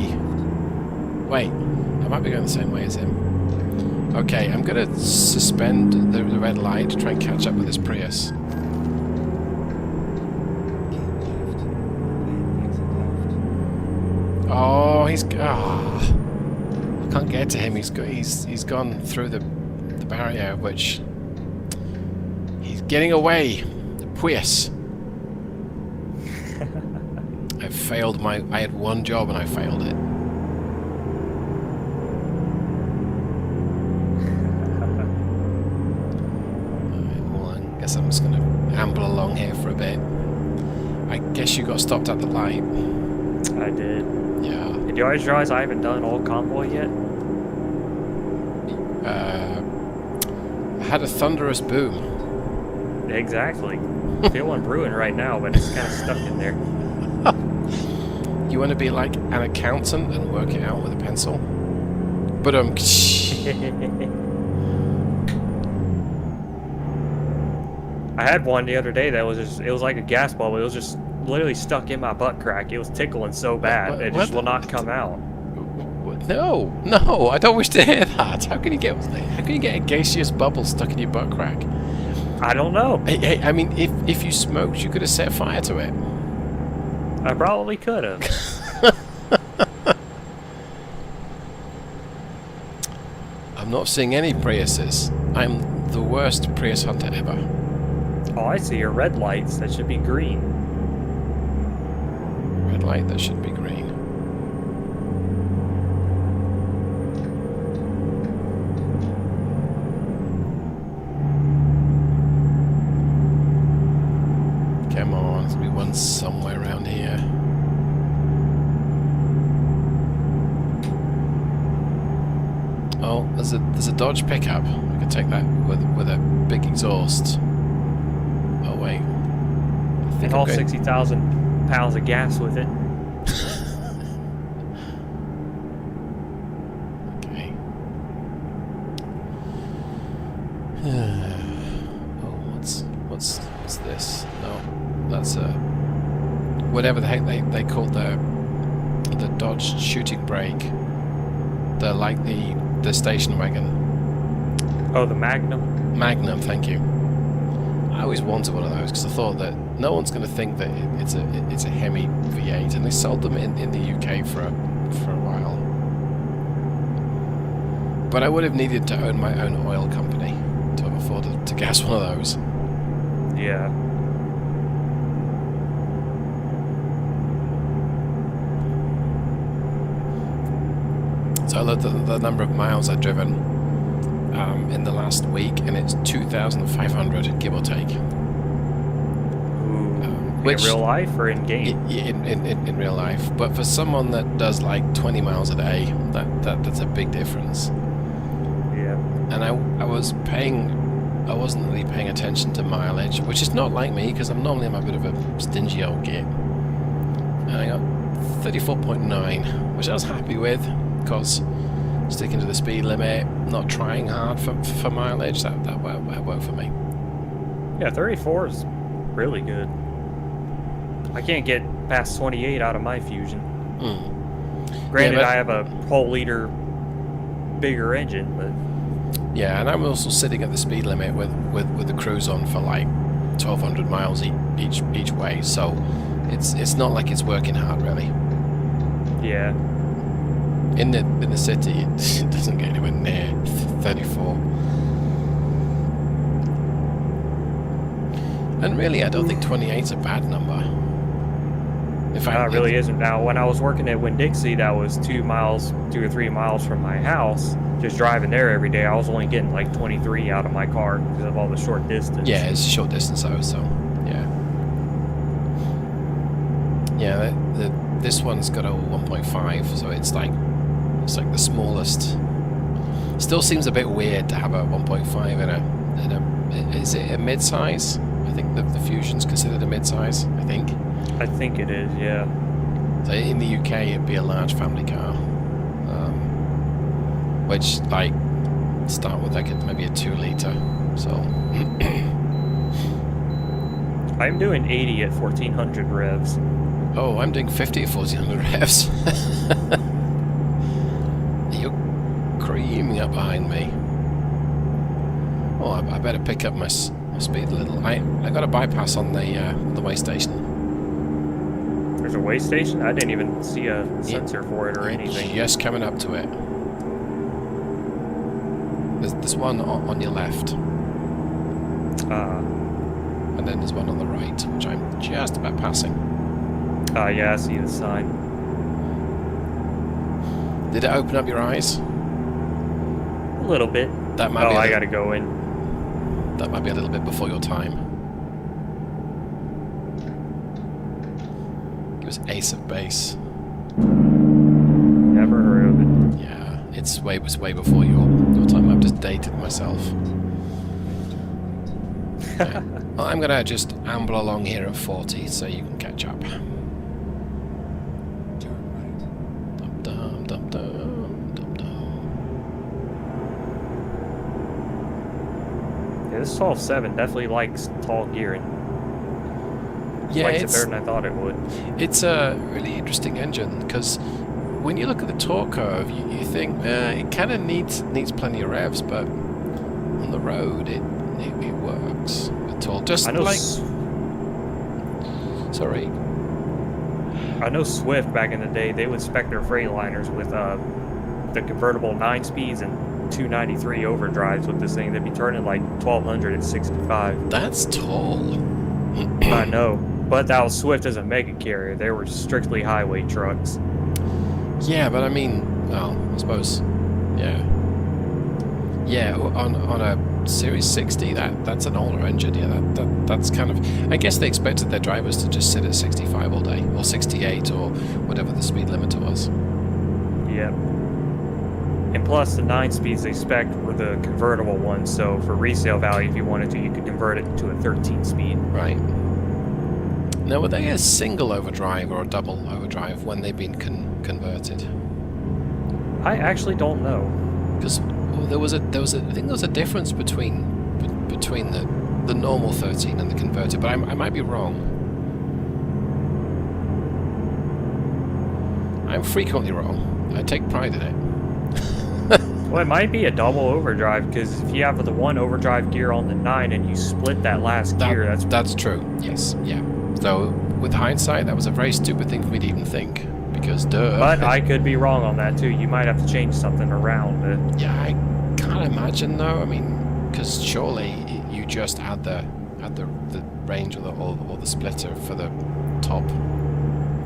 A: Wait, I might be going the same way as him. Okay, I'm going to suspend the red light to try and catch up with this Prius. Oh, I can't get to him. He's gone through the barrier, which he's getting away. The Prius. I failed I had one job and I failed it. Well, I guess I'm just going to amble along here for a bit. I guess you got stopped at the light.
B: I did.
A: Yeah.
B: And do you always realize I haven't done all convoy yet?
A: I had a thunderous boom.
B: Exactly. I feel one brewing right now, but it's kind of stuck in there.
A: You want to be like an accountant and work it out with a pencil? But
B: I had one the other day that was just, it was like a gas bubble. It was just literally stuck in my butt crack. It was tickling so bad, it just will not come out.
A: No, I don't wish to hear that. How can you get a gaseous bubble stuck in your butt crack?
B: I don't know.
A: I mean, if you smoked, you could have set fire to it.
B: I probably could have.
A: I'm not seeing any Priuses. I'm the worst Prius hunter ever.
B: Oh, I see your red lights. That should be green.
A: Red light, that should be green. Come on, there's gonna be one somewhere around here. Oh, there's a Dodge pickup. I could take that with a big exhaust. Oh wait, I think
B: And all 60,000 pounds of gas with it.
A: Okay. Oh, what's this? No, that's whatever the heck they called the Dodge shooting brake. They're like the station wagon.
B: Oh, the Magnum?
A: Magnum, thank you. I always wanted one of those because I thought that no one's going to think that it's a Hemi V8, and they sold them in the UK for a while. But I would have needed to own my own oil company to have afforded to gas one of those.
B: Yeah.
A: So I looked at the number of miles I've driven in the last week, and it's 2,500, give or take.
B: In real life or in game?
A: In real life. But for someone that does like 20 miles a day, that's a big difference.
B: Yeah.
A: And I wasn't really paying attention to mileage, which is not like me, because I'm a bit of a stingy old git. And I got 34.9, which I was happy with, because sticking to the speed limit, not trying hard for mileage, that worked for me.
B: Yeah, 34 is really good. I can't get past 28 out of my Fusion. Granted, I have a whole liter bigger engine, but
A: yeah, and I'm also sitting at the speed limit with the cruise on for like 1,200 miles each way, so it's not like it's working hard really.
B: Yeah.
A: In the city, it doesn't get anywhere near 34. And really, I don't think 28's a bad number. In fact,
B: it really isn't. Now, when I was working at Winn-Dixie, that was 2 or 3 miles from my house. Just driving there every day, I was only getting like 23 out of my car because of all the short distance.
A: Yeah, it's a short distance though, so yeah. Yeah, this one's got a 1.5, so it's like the smallest. Still seems a bit weird to have a 1.5 in a is it a mid-size? I think the Fusion's considered a mid-size, I think.
B: I think it is, yeah.
A: So in the UK, it'd be a large family car, which like start with like maybe a 2-liter. So
B: I'm doing 80 at 1,400 revs.
A: Oh, I'm doing 50 at 1,400 revs. You're creaming up behind me. Oh, I better pick up my speed a little. I got a bypass on the way station.
B: There's a way station? I didn't even see a sensor for it or anything.
A: Just coming up to it. There's one on your left. And then there's one on the right, which I'm just about passing.
B: Yeah, I see the sign.
A: Did it open up your eyes?
B: A little bit.
A: That might be
B: I gotta go in.
A: That might be a little bit before your time. It was Ace of Base.
B: Never heard of it.
A: Yeah, it's way before your time. I've just dated myself. Yeah. Well, I'm gonna just amble along here at 40, so you can catch up. Dum dum dum dum dum.
B: Yeah, this 12.7 definitely likes tall gearing.
A: Yeah,
B: Likes it better than I thought it would.
A: It's a really interesting engine, because when you look at the torque curve, you think it kind of needs plenty of revs, but on the road it works at all. Just like sorry.
B: I know Swift back in the day, they would spec their Freightliners with the convertible 9 speeds and 293 overdrives with this thing. They'd be turning like 1,200 at 65.
A: That's tall.
B: I know, but that was Swift as a mega carrier. They were strictly highway trucks.
A: Yeah, but I mean, well, I suppose, yeah, on a Series 60, that's an older engine. Yeah, that's kind of. I guess they expected their drivers to just sit at 65 all day, or 68, or whatever the speed limiter was.
B: Yep. And plus, the 9 speeds they spec were the convertible ones. So for resale value, if you wanted to, you could convert it to a 13 speed.
A: Right. Now, were they a single overdrive or a double overdrive when they've been converted?
B: I actually don't know.
A: Because there was a I think there was a difference between the normal 13 and the converted, but I might be wrong. I'm frequently wrong. I take pride in it.
B: Well, it might be a double overdrive, because if you have the one overdrive gear on the 9 and you split that last gear,
A: that's true. Yes, yeah. So with hindsight, that was a very stupid thing for me to even think, because duh.
B: But I could be wrong on that too. You might have to change something around.
A: Yeah, I can't imagine though. I mean, because surely you just add the range or the splitter for the top.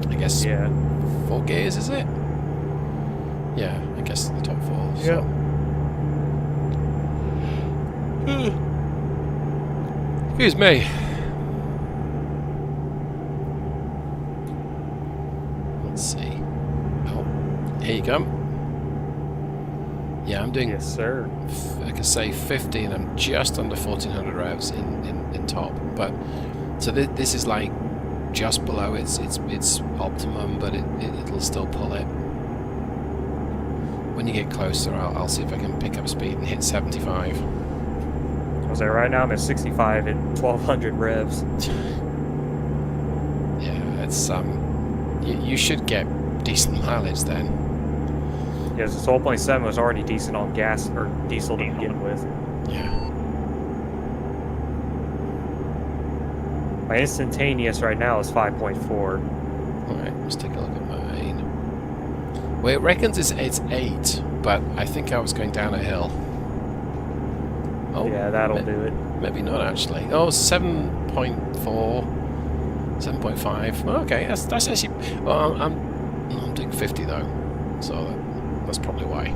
A: I guess.
B: Yeah.
A: 4 gears, is it? Yeah, I guess the top 4.
B: Yeah.
A: So. Excuse me. Let's see. Oh, here you come. Yeah, I'm doing.
B: Yes, sir.
A: I can say 50, and I'm just under 1400 revs in top. But so this is like just below its optimum, but it'll still pull it. When you get closer, I'll see if I can pick up speed and hit 75.
B: I was there right now. I'm at 65 at 1200 revs.
A: Yeah, it's you should get decent mileage then.
B: Yeah, the 12.7 was already decent on gas or diesel to begin with.
A: Yeah.
B: My instantaneous right now is 5.4.
A: Alright, let's take a look at mine. Well, it reckons it's 8, but I think I was going down a hill. Oh,
B: Yeah, that'll do it.
A: maybe not actually. Oh, 7.4, 7.5. Okay, that's actually. Well, I'm doing 50 though, so that's probably why.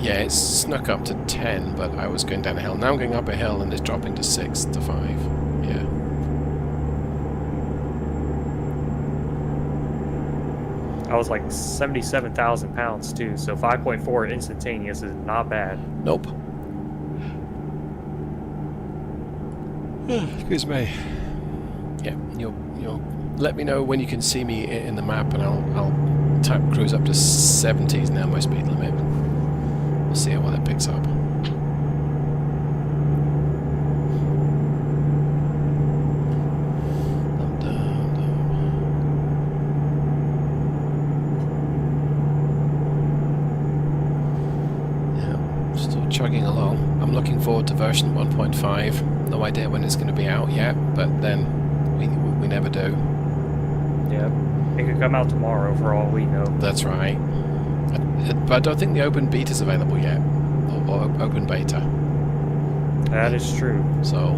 A: Yeah, it's snuck up to 10, but I was going down a hill. Now I'm going up a hill and it's dropping to 6 to 5. Yeah.
B: I was like 77,000 pounds too, so 5.4 instantaneous is not bad.
A: Nope. Excuse me. Yeah, you'll let me know when you can see me in the map, and I'll type cruise up to 70s now, my speed limit. We'll see how well it picks up. Chugging along. I'm looking forward to version 1.5. No idea when it's going to be out yet, but then we never do.
B: Yeah, it could come out tomorrow for all we know.
A: That's right. But I don't think the open beta is available yet, or open beta.
B: That is true.
A: So,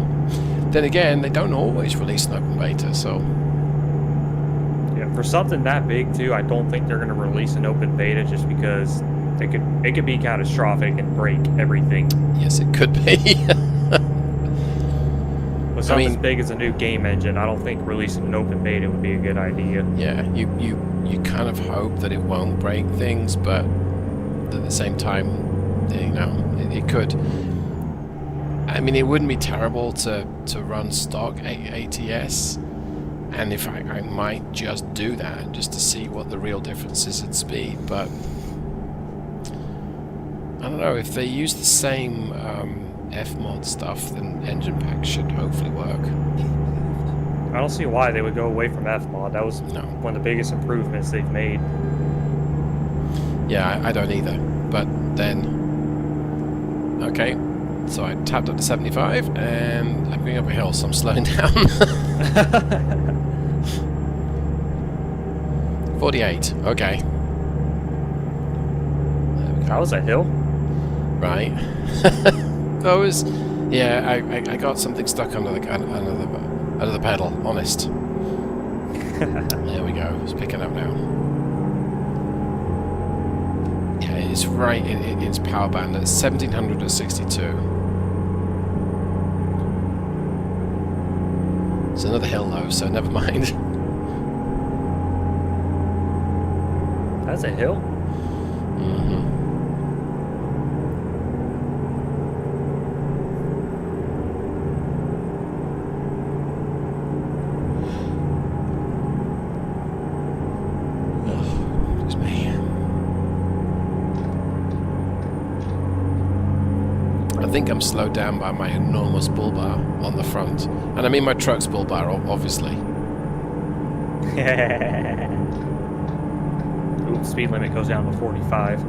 A: then again, they don't always release an open beta, so.
B: Yeah, for something that big too, I don't think they're going to release an open beta just because it could be catastrophic and break everything.
A: Yes, it could be.
B: With something as big as a new game engine, I don't think releasing an open beta would be a good idea.
A: Yeah, you kind of hope that it won't break things, but at the same time, you know, it could. I mean, it wouldn't be terrible to run stock ATS, and if I might just do that just to see what the real difference is in speed, but I don't know, if they use the same Fmod stuff, then engine pack should hopefully work.
B: I don't see why they would go away from Fmod. That was one of the biggest improvements they've made.
A: Yeah, I don't either. But then, okay, so I tapped up to 75, and I'm going up a hill, so I'm slowing down. 48, okay.
B: That was a hill?
A: Right. Yeah, I got something stuck under the pedal, honest. There we go, it's picking up now. Yeah, it's right in its power band at 1700 at 62. It's another hill though, so never mind.
B: That's a hill?
A: Mm-hmm. I think I'm slowed down by my enormous bull bar on the front. And I mean my truck's bull bar, obviously.
B: Ooh, speed limit goes down to 45.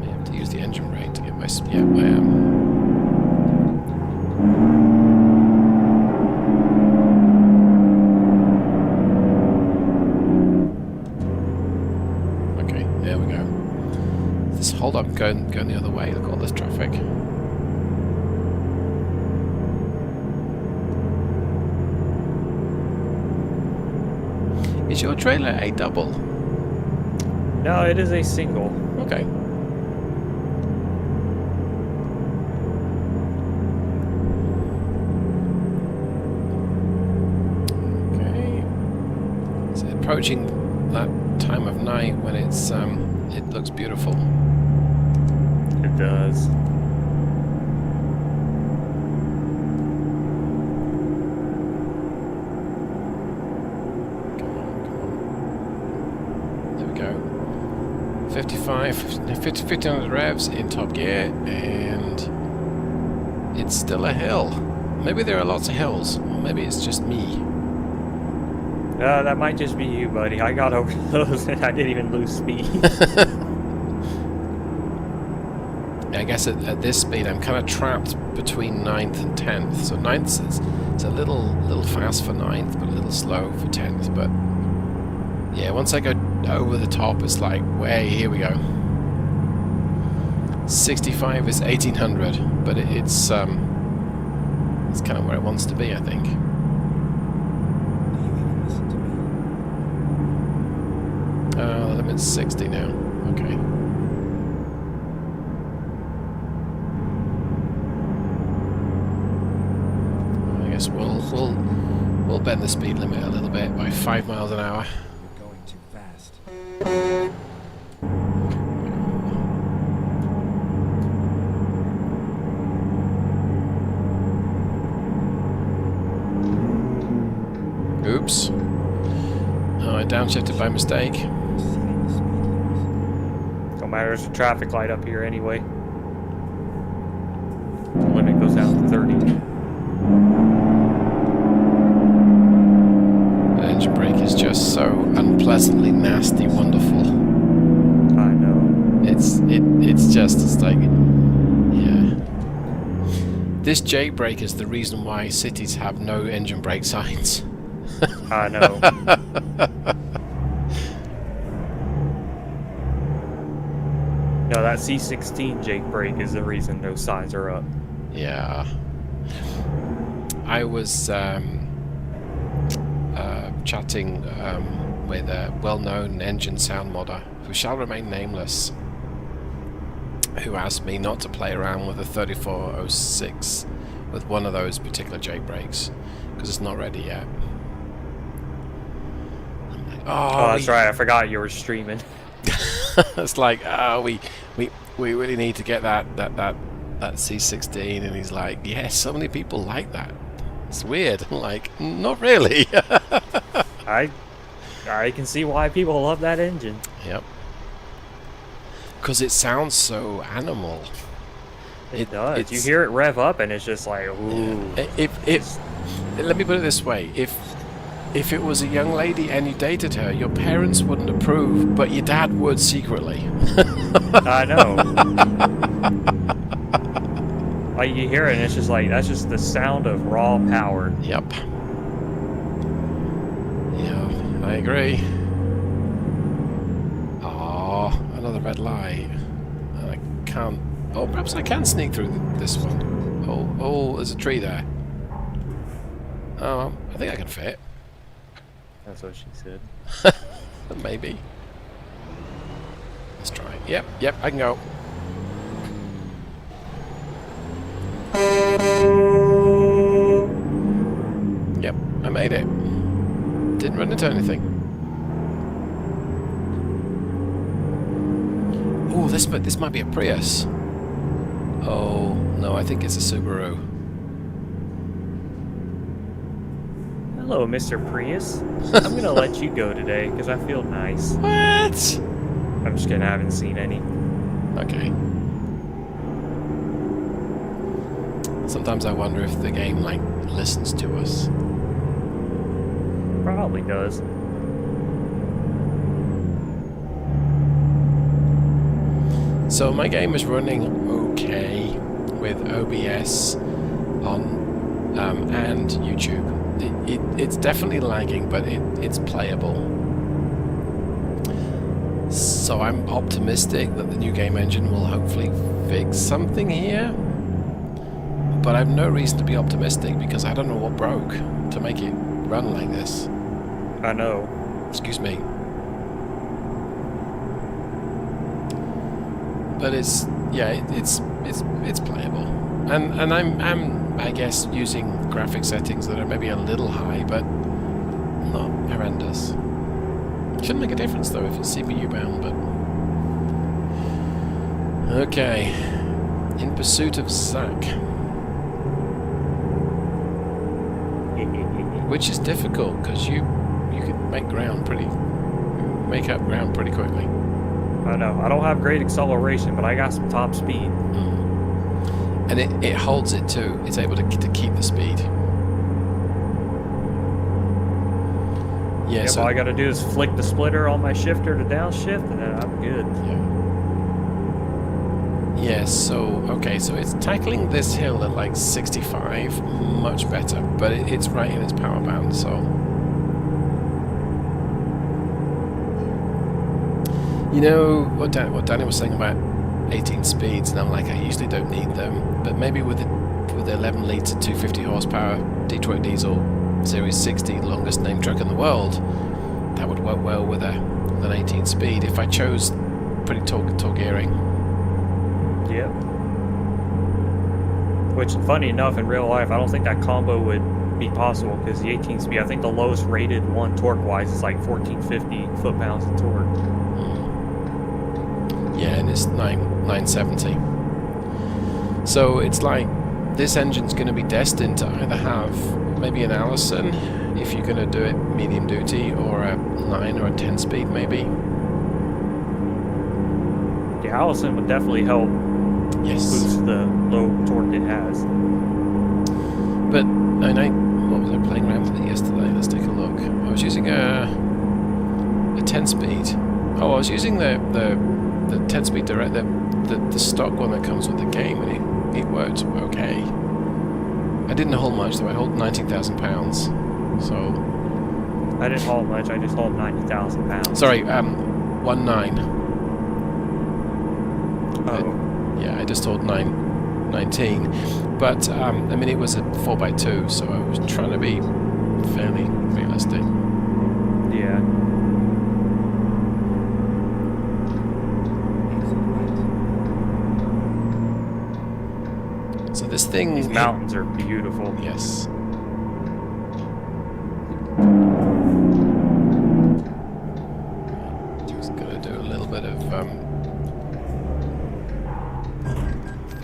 A: I have to use the engine brake to get my speed. Yeah, I am. let's hold up, going the other way. Look at all this traffic. Is your trailer a double?
B: No, it is a single.
A: Okay. Okay. It's approaching that time of night when it's it looks beautiful.
B: It does.
A: Come on. There we go. 1500 revs in top gear, and it's still a hill. Maybe there are lots of hills, or maybe it's just me.
B: That might just be you, buddy. I got over those and I didn't even lose speed.
A: I guess at this speed I'm kind of trapped between 9th and 10th. So 9th it's a little fast for 9th, but a little slow for 10th. But yeah, once I go over the top, it's like, way, here we go. 65 is 1800, but it's kind of where it wants to be, I think. The limit's 60 now. Okay. I guess we'll bend the speed limit a little bit by 5 miles an hour.
D: You're going too fast.
A: Oops. Oh, I downshifted by mistake.
D: Exceeding the speed limit.
B: Don't matter, there's a traffic light up here anyway. The limit goes down to 30.
A: The engine brake is just so unpleasantly nasty wonderful.
B: I know.
A: It's like, yeah. This J brake is the reason why cities have no engine brake signs.
B: I know. No, that C16 Jake brake is the reason those signs are up.
A: Yeah. I was chatting with a well-known engine sound modder who shall remain nameless, who asked me not to play around with a 3406 with one of those particular J brakes because it's not ready yet. I'm like,
B: Oh, that's right. I forgot you were streaming.
A: It's like, oh, we really need to get that C16, and he's like, yeah, so many people like that. It's weird. I'm like, not really.
B: I can see why people love that engine.
A: Yep. Because it sounds so animal.
B: It does. You hear it rev up, and it's just like, ooh.
A: If let me put it this way: if it was a young lady and you dated her, your parents wouldn't approve, but your dad would secretly.
B: I know. Like, you hear it, and it's just like, that's just the sound of raw power.
A: Yep. Yeah, I agree. Oh, another red light. I can't. Oh, perhaps I can sneak through this one. Oh, there's a tree there. Oh, I think I can fit.
B: That's what she said.
A: Maybe. Let's try. Yep, I can go. Yep, I made it. Didn't run into anything. Oh, this might be a Prius. Oh, no, I think it's a Subaru.
B: Hello, Mr. Prius. I'm gonna let you go today because I feel nice.
A: What?
B: I'm just kidding. I haven't seen any.
A: Okay. Sometimes I wonder if the game, like, listens to us.
B: Probably does.
A: So my game is running okay with OBS on and YouTube. It's definitely lagging, but it's playable. So I'm optimistic that the new game engine will hopefully fix something here. But I've no reason to be optimistic because I don't know what broke to make it run like this.
B: I know.
A: Excuse me. But it's playable. And I'm I guess using graphic settings that are maybe a little high, but not horrendous. Shouldn't make a difference though if it's CPU bound, but okay. In pursuit of Zack. Which is difficult because you can make up ground pretty quickly.
B: I know. I don't have great acceleration, but I got some top speed.
A: And it holds it too. It's able to keep the speed. Yeah,
B: Yeah,
A: so
B: all I gotta do is flick the splitter on my shifter to downshift, and then I'm good.
A: yeah, so okay, so it's tackling this hill at like 65 much better, but it's right in its power band, so you know what Danny was saying about 18 speeds, and I'm like, I usually don't need them, but maybe with the 11 litre 250 horsepower Detroit diesel Series 60, longest named truck in the world, that would work well with an 18 speed if I chose pretty tall gearing.
B: Yep. Which, funny enough, in real life, I don't think that combo would be possible because the 18 speed, I think the lowest rated one torque-wise is like 1450 foot-pounds of torque.
A: Yeah, and it's 970. So it's like this engine's going to be destined to either have maybe an Allison, if you're going to do it medium duty, or a 9 or a 10 speed maybe.
B: The Allison would definitely help
A: Yes.
B: boost the low torque it has.
A: But what was I playing around with it yesterday? Let's take a look. I was using a 10 speed. Oh, I was using the 10 speed direct, the stock one that comes with the game, and it worked okay. I didn't hold much though. I hold 19,000 pounds. So
B: I didn't haul much, I just hauled 90,000 pounds.
A: sorry, 19.
B: Oh.
A: Yeah, I just hauled 19. But I mean, it was a 4x2, so I was trying to be fairly realistic.
B: Yeah.
A: So this thing.
B: These mountains are beautiful.
A: Yes. Just gonna do a little bit of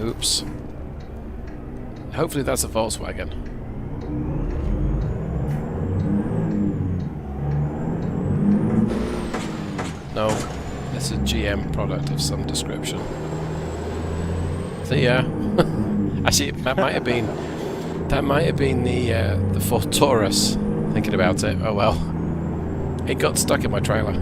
A: oops. Hopefully that's a Volkswagen. No, it's a GM product of some description. See ya. Actually, that might have been the Ford Taurus. Thinking about it, oh well, it got stuck in my trailer.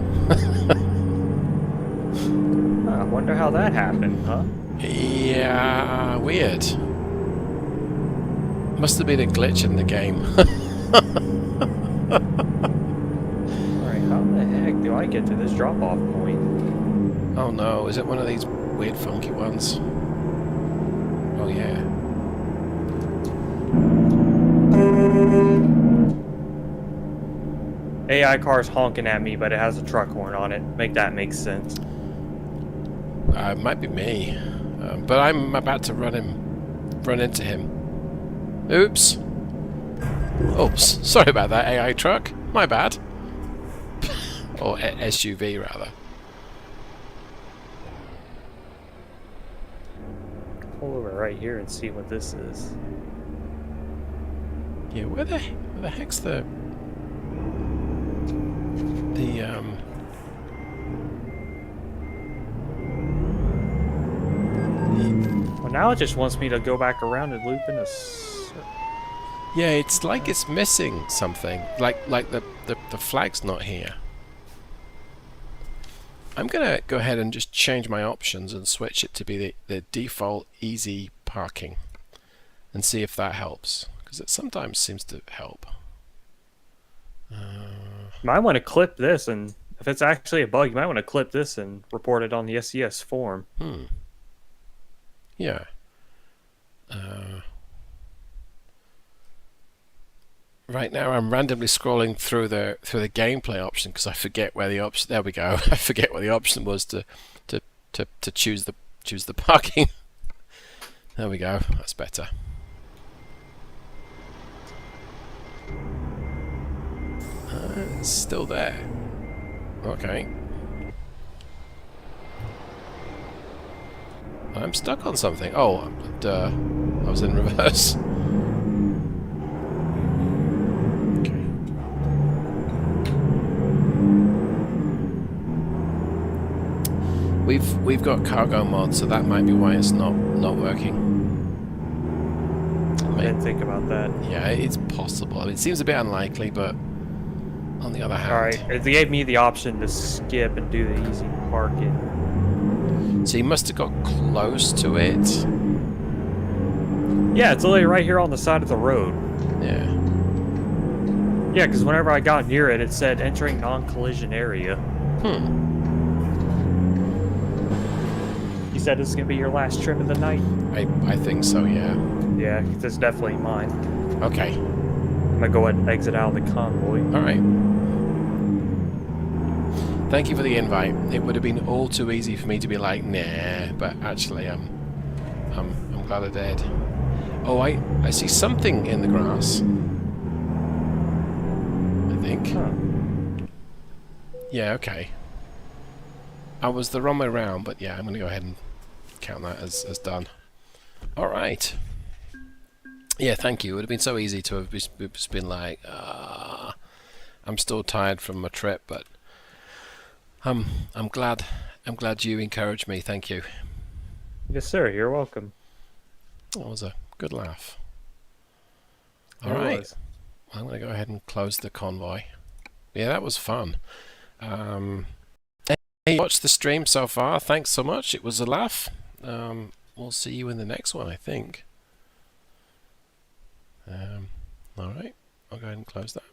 B: I wonder how that happened, huh?
A: Yeah, weird. Must have been a glitch in the game.
B: Alright, how the heck do I get to this drop-off point?
A: Oh no, is it one of these weird funky ones? Oh yeah.
B: AI car's honking at me, but it has a truck horn on it. Make that make sense.
A: It might be me, but I'm about to run into him. Oops. Oh, sorry about that, AI truck. My bad. Or SUV rather.
B: Pull over right here and see what this is.
A: Yeah, where the heck's the
B: Well, now it just wants me to go back around and loop in a
A: yeah, it's like it's missing something. Like the flag's not here. I'm gonna go ahead and just change my options and switch it to be the default easy parking and see if that helps, because it sometimes seems to help.
B: Might want to clip this and if it's actually a bug, you might want to clip this and report it on the SES forum.
A: Yeah. Right now, I'm randomly scrolling through the gameplay option because I forget where the option. There we go. I forget what the option was to choose the parking. There we go. That's better. It's still there. Okay. I'm stuck on something. Oh, duh. I was in reverse. We've got cargo mod, so that might be why it's not working.
B: I didn't think about that.
A: Yeah, it's possible. I mean, it seems a bit unlikely, but on the other hand...
B: Alright, it gave me the option to skip and do the easy parking.
A: So you must have got close to it.
B: Yeah, it's literally right here on the side of the road.
A: Yeah.
B: Yeah, because whenever I got near it, it said entering non-collision area. You said this is going to be your last trip of the night?
A: I think so, yeah.
B: Yeah, this is definitely mine.
A: Okay.
B: I'm going to go ahead and exit out of the convoy.
A: Alright. Thank you for the invite. It would have been all too easy for me to be like, nah, but actually I'm glad I did. Oh, I see something in the grass. I think.
B: Huh.
A: Yeah, okay. I was the wrong way round, but yeah, I'm going to go ahead and count that as done. Alright. Yeah, thank you. It would have been so easy to have just been like, I'm still tired from my trip, but I'm glad you encouraged me. Thank you.
B: Yes, sir. You're welcome.
A: That was a good laugh.
B: It
A: Alright.
B: was.
A: I'm going to go ahead and close the convoy. Yeah, that was fun. Hey, watched the stream so far. Thanks so much. It was a laugh. We'll see you in the next one, I think. Alright. I'll go ahead and close that.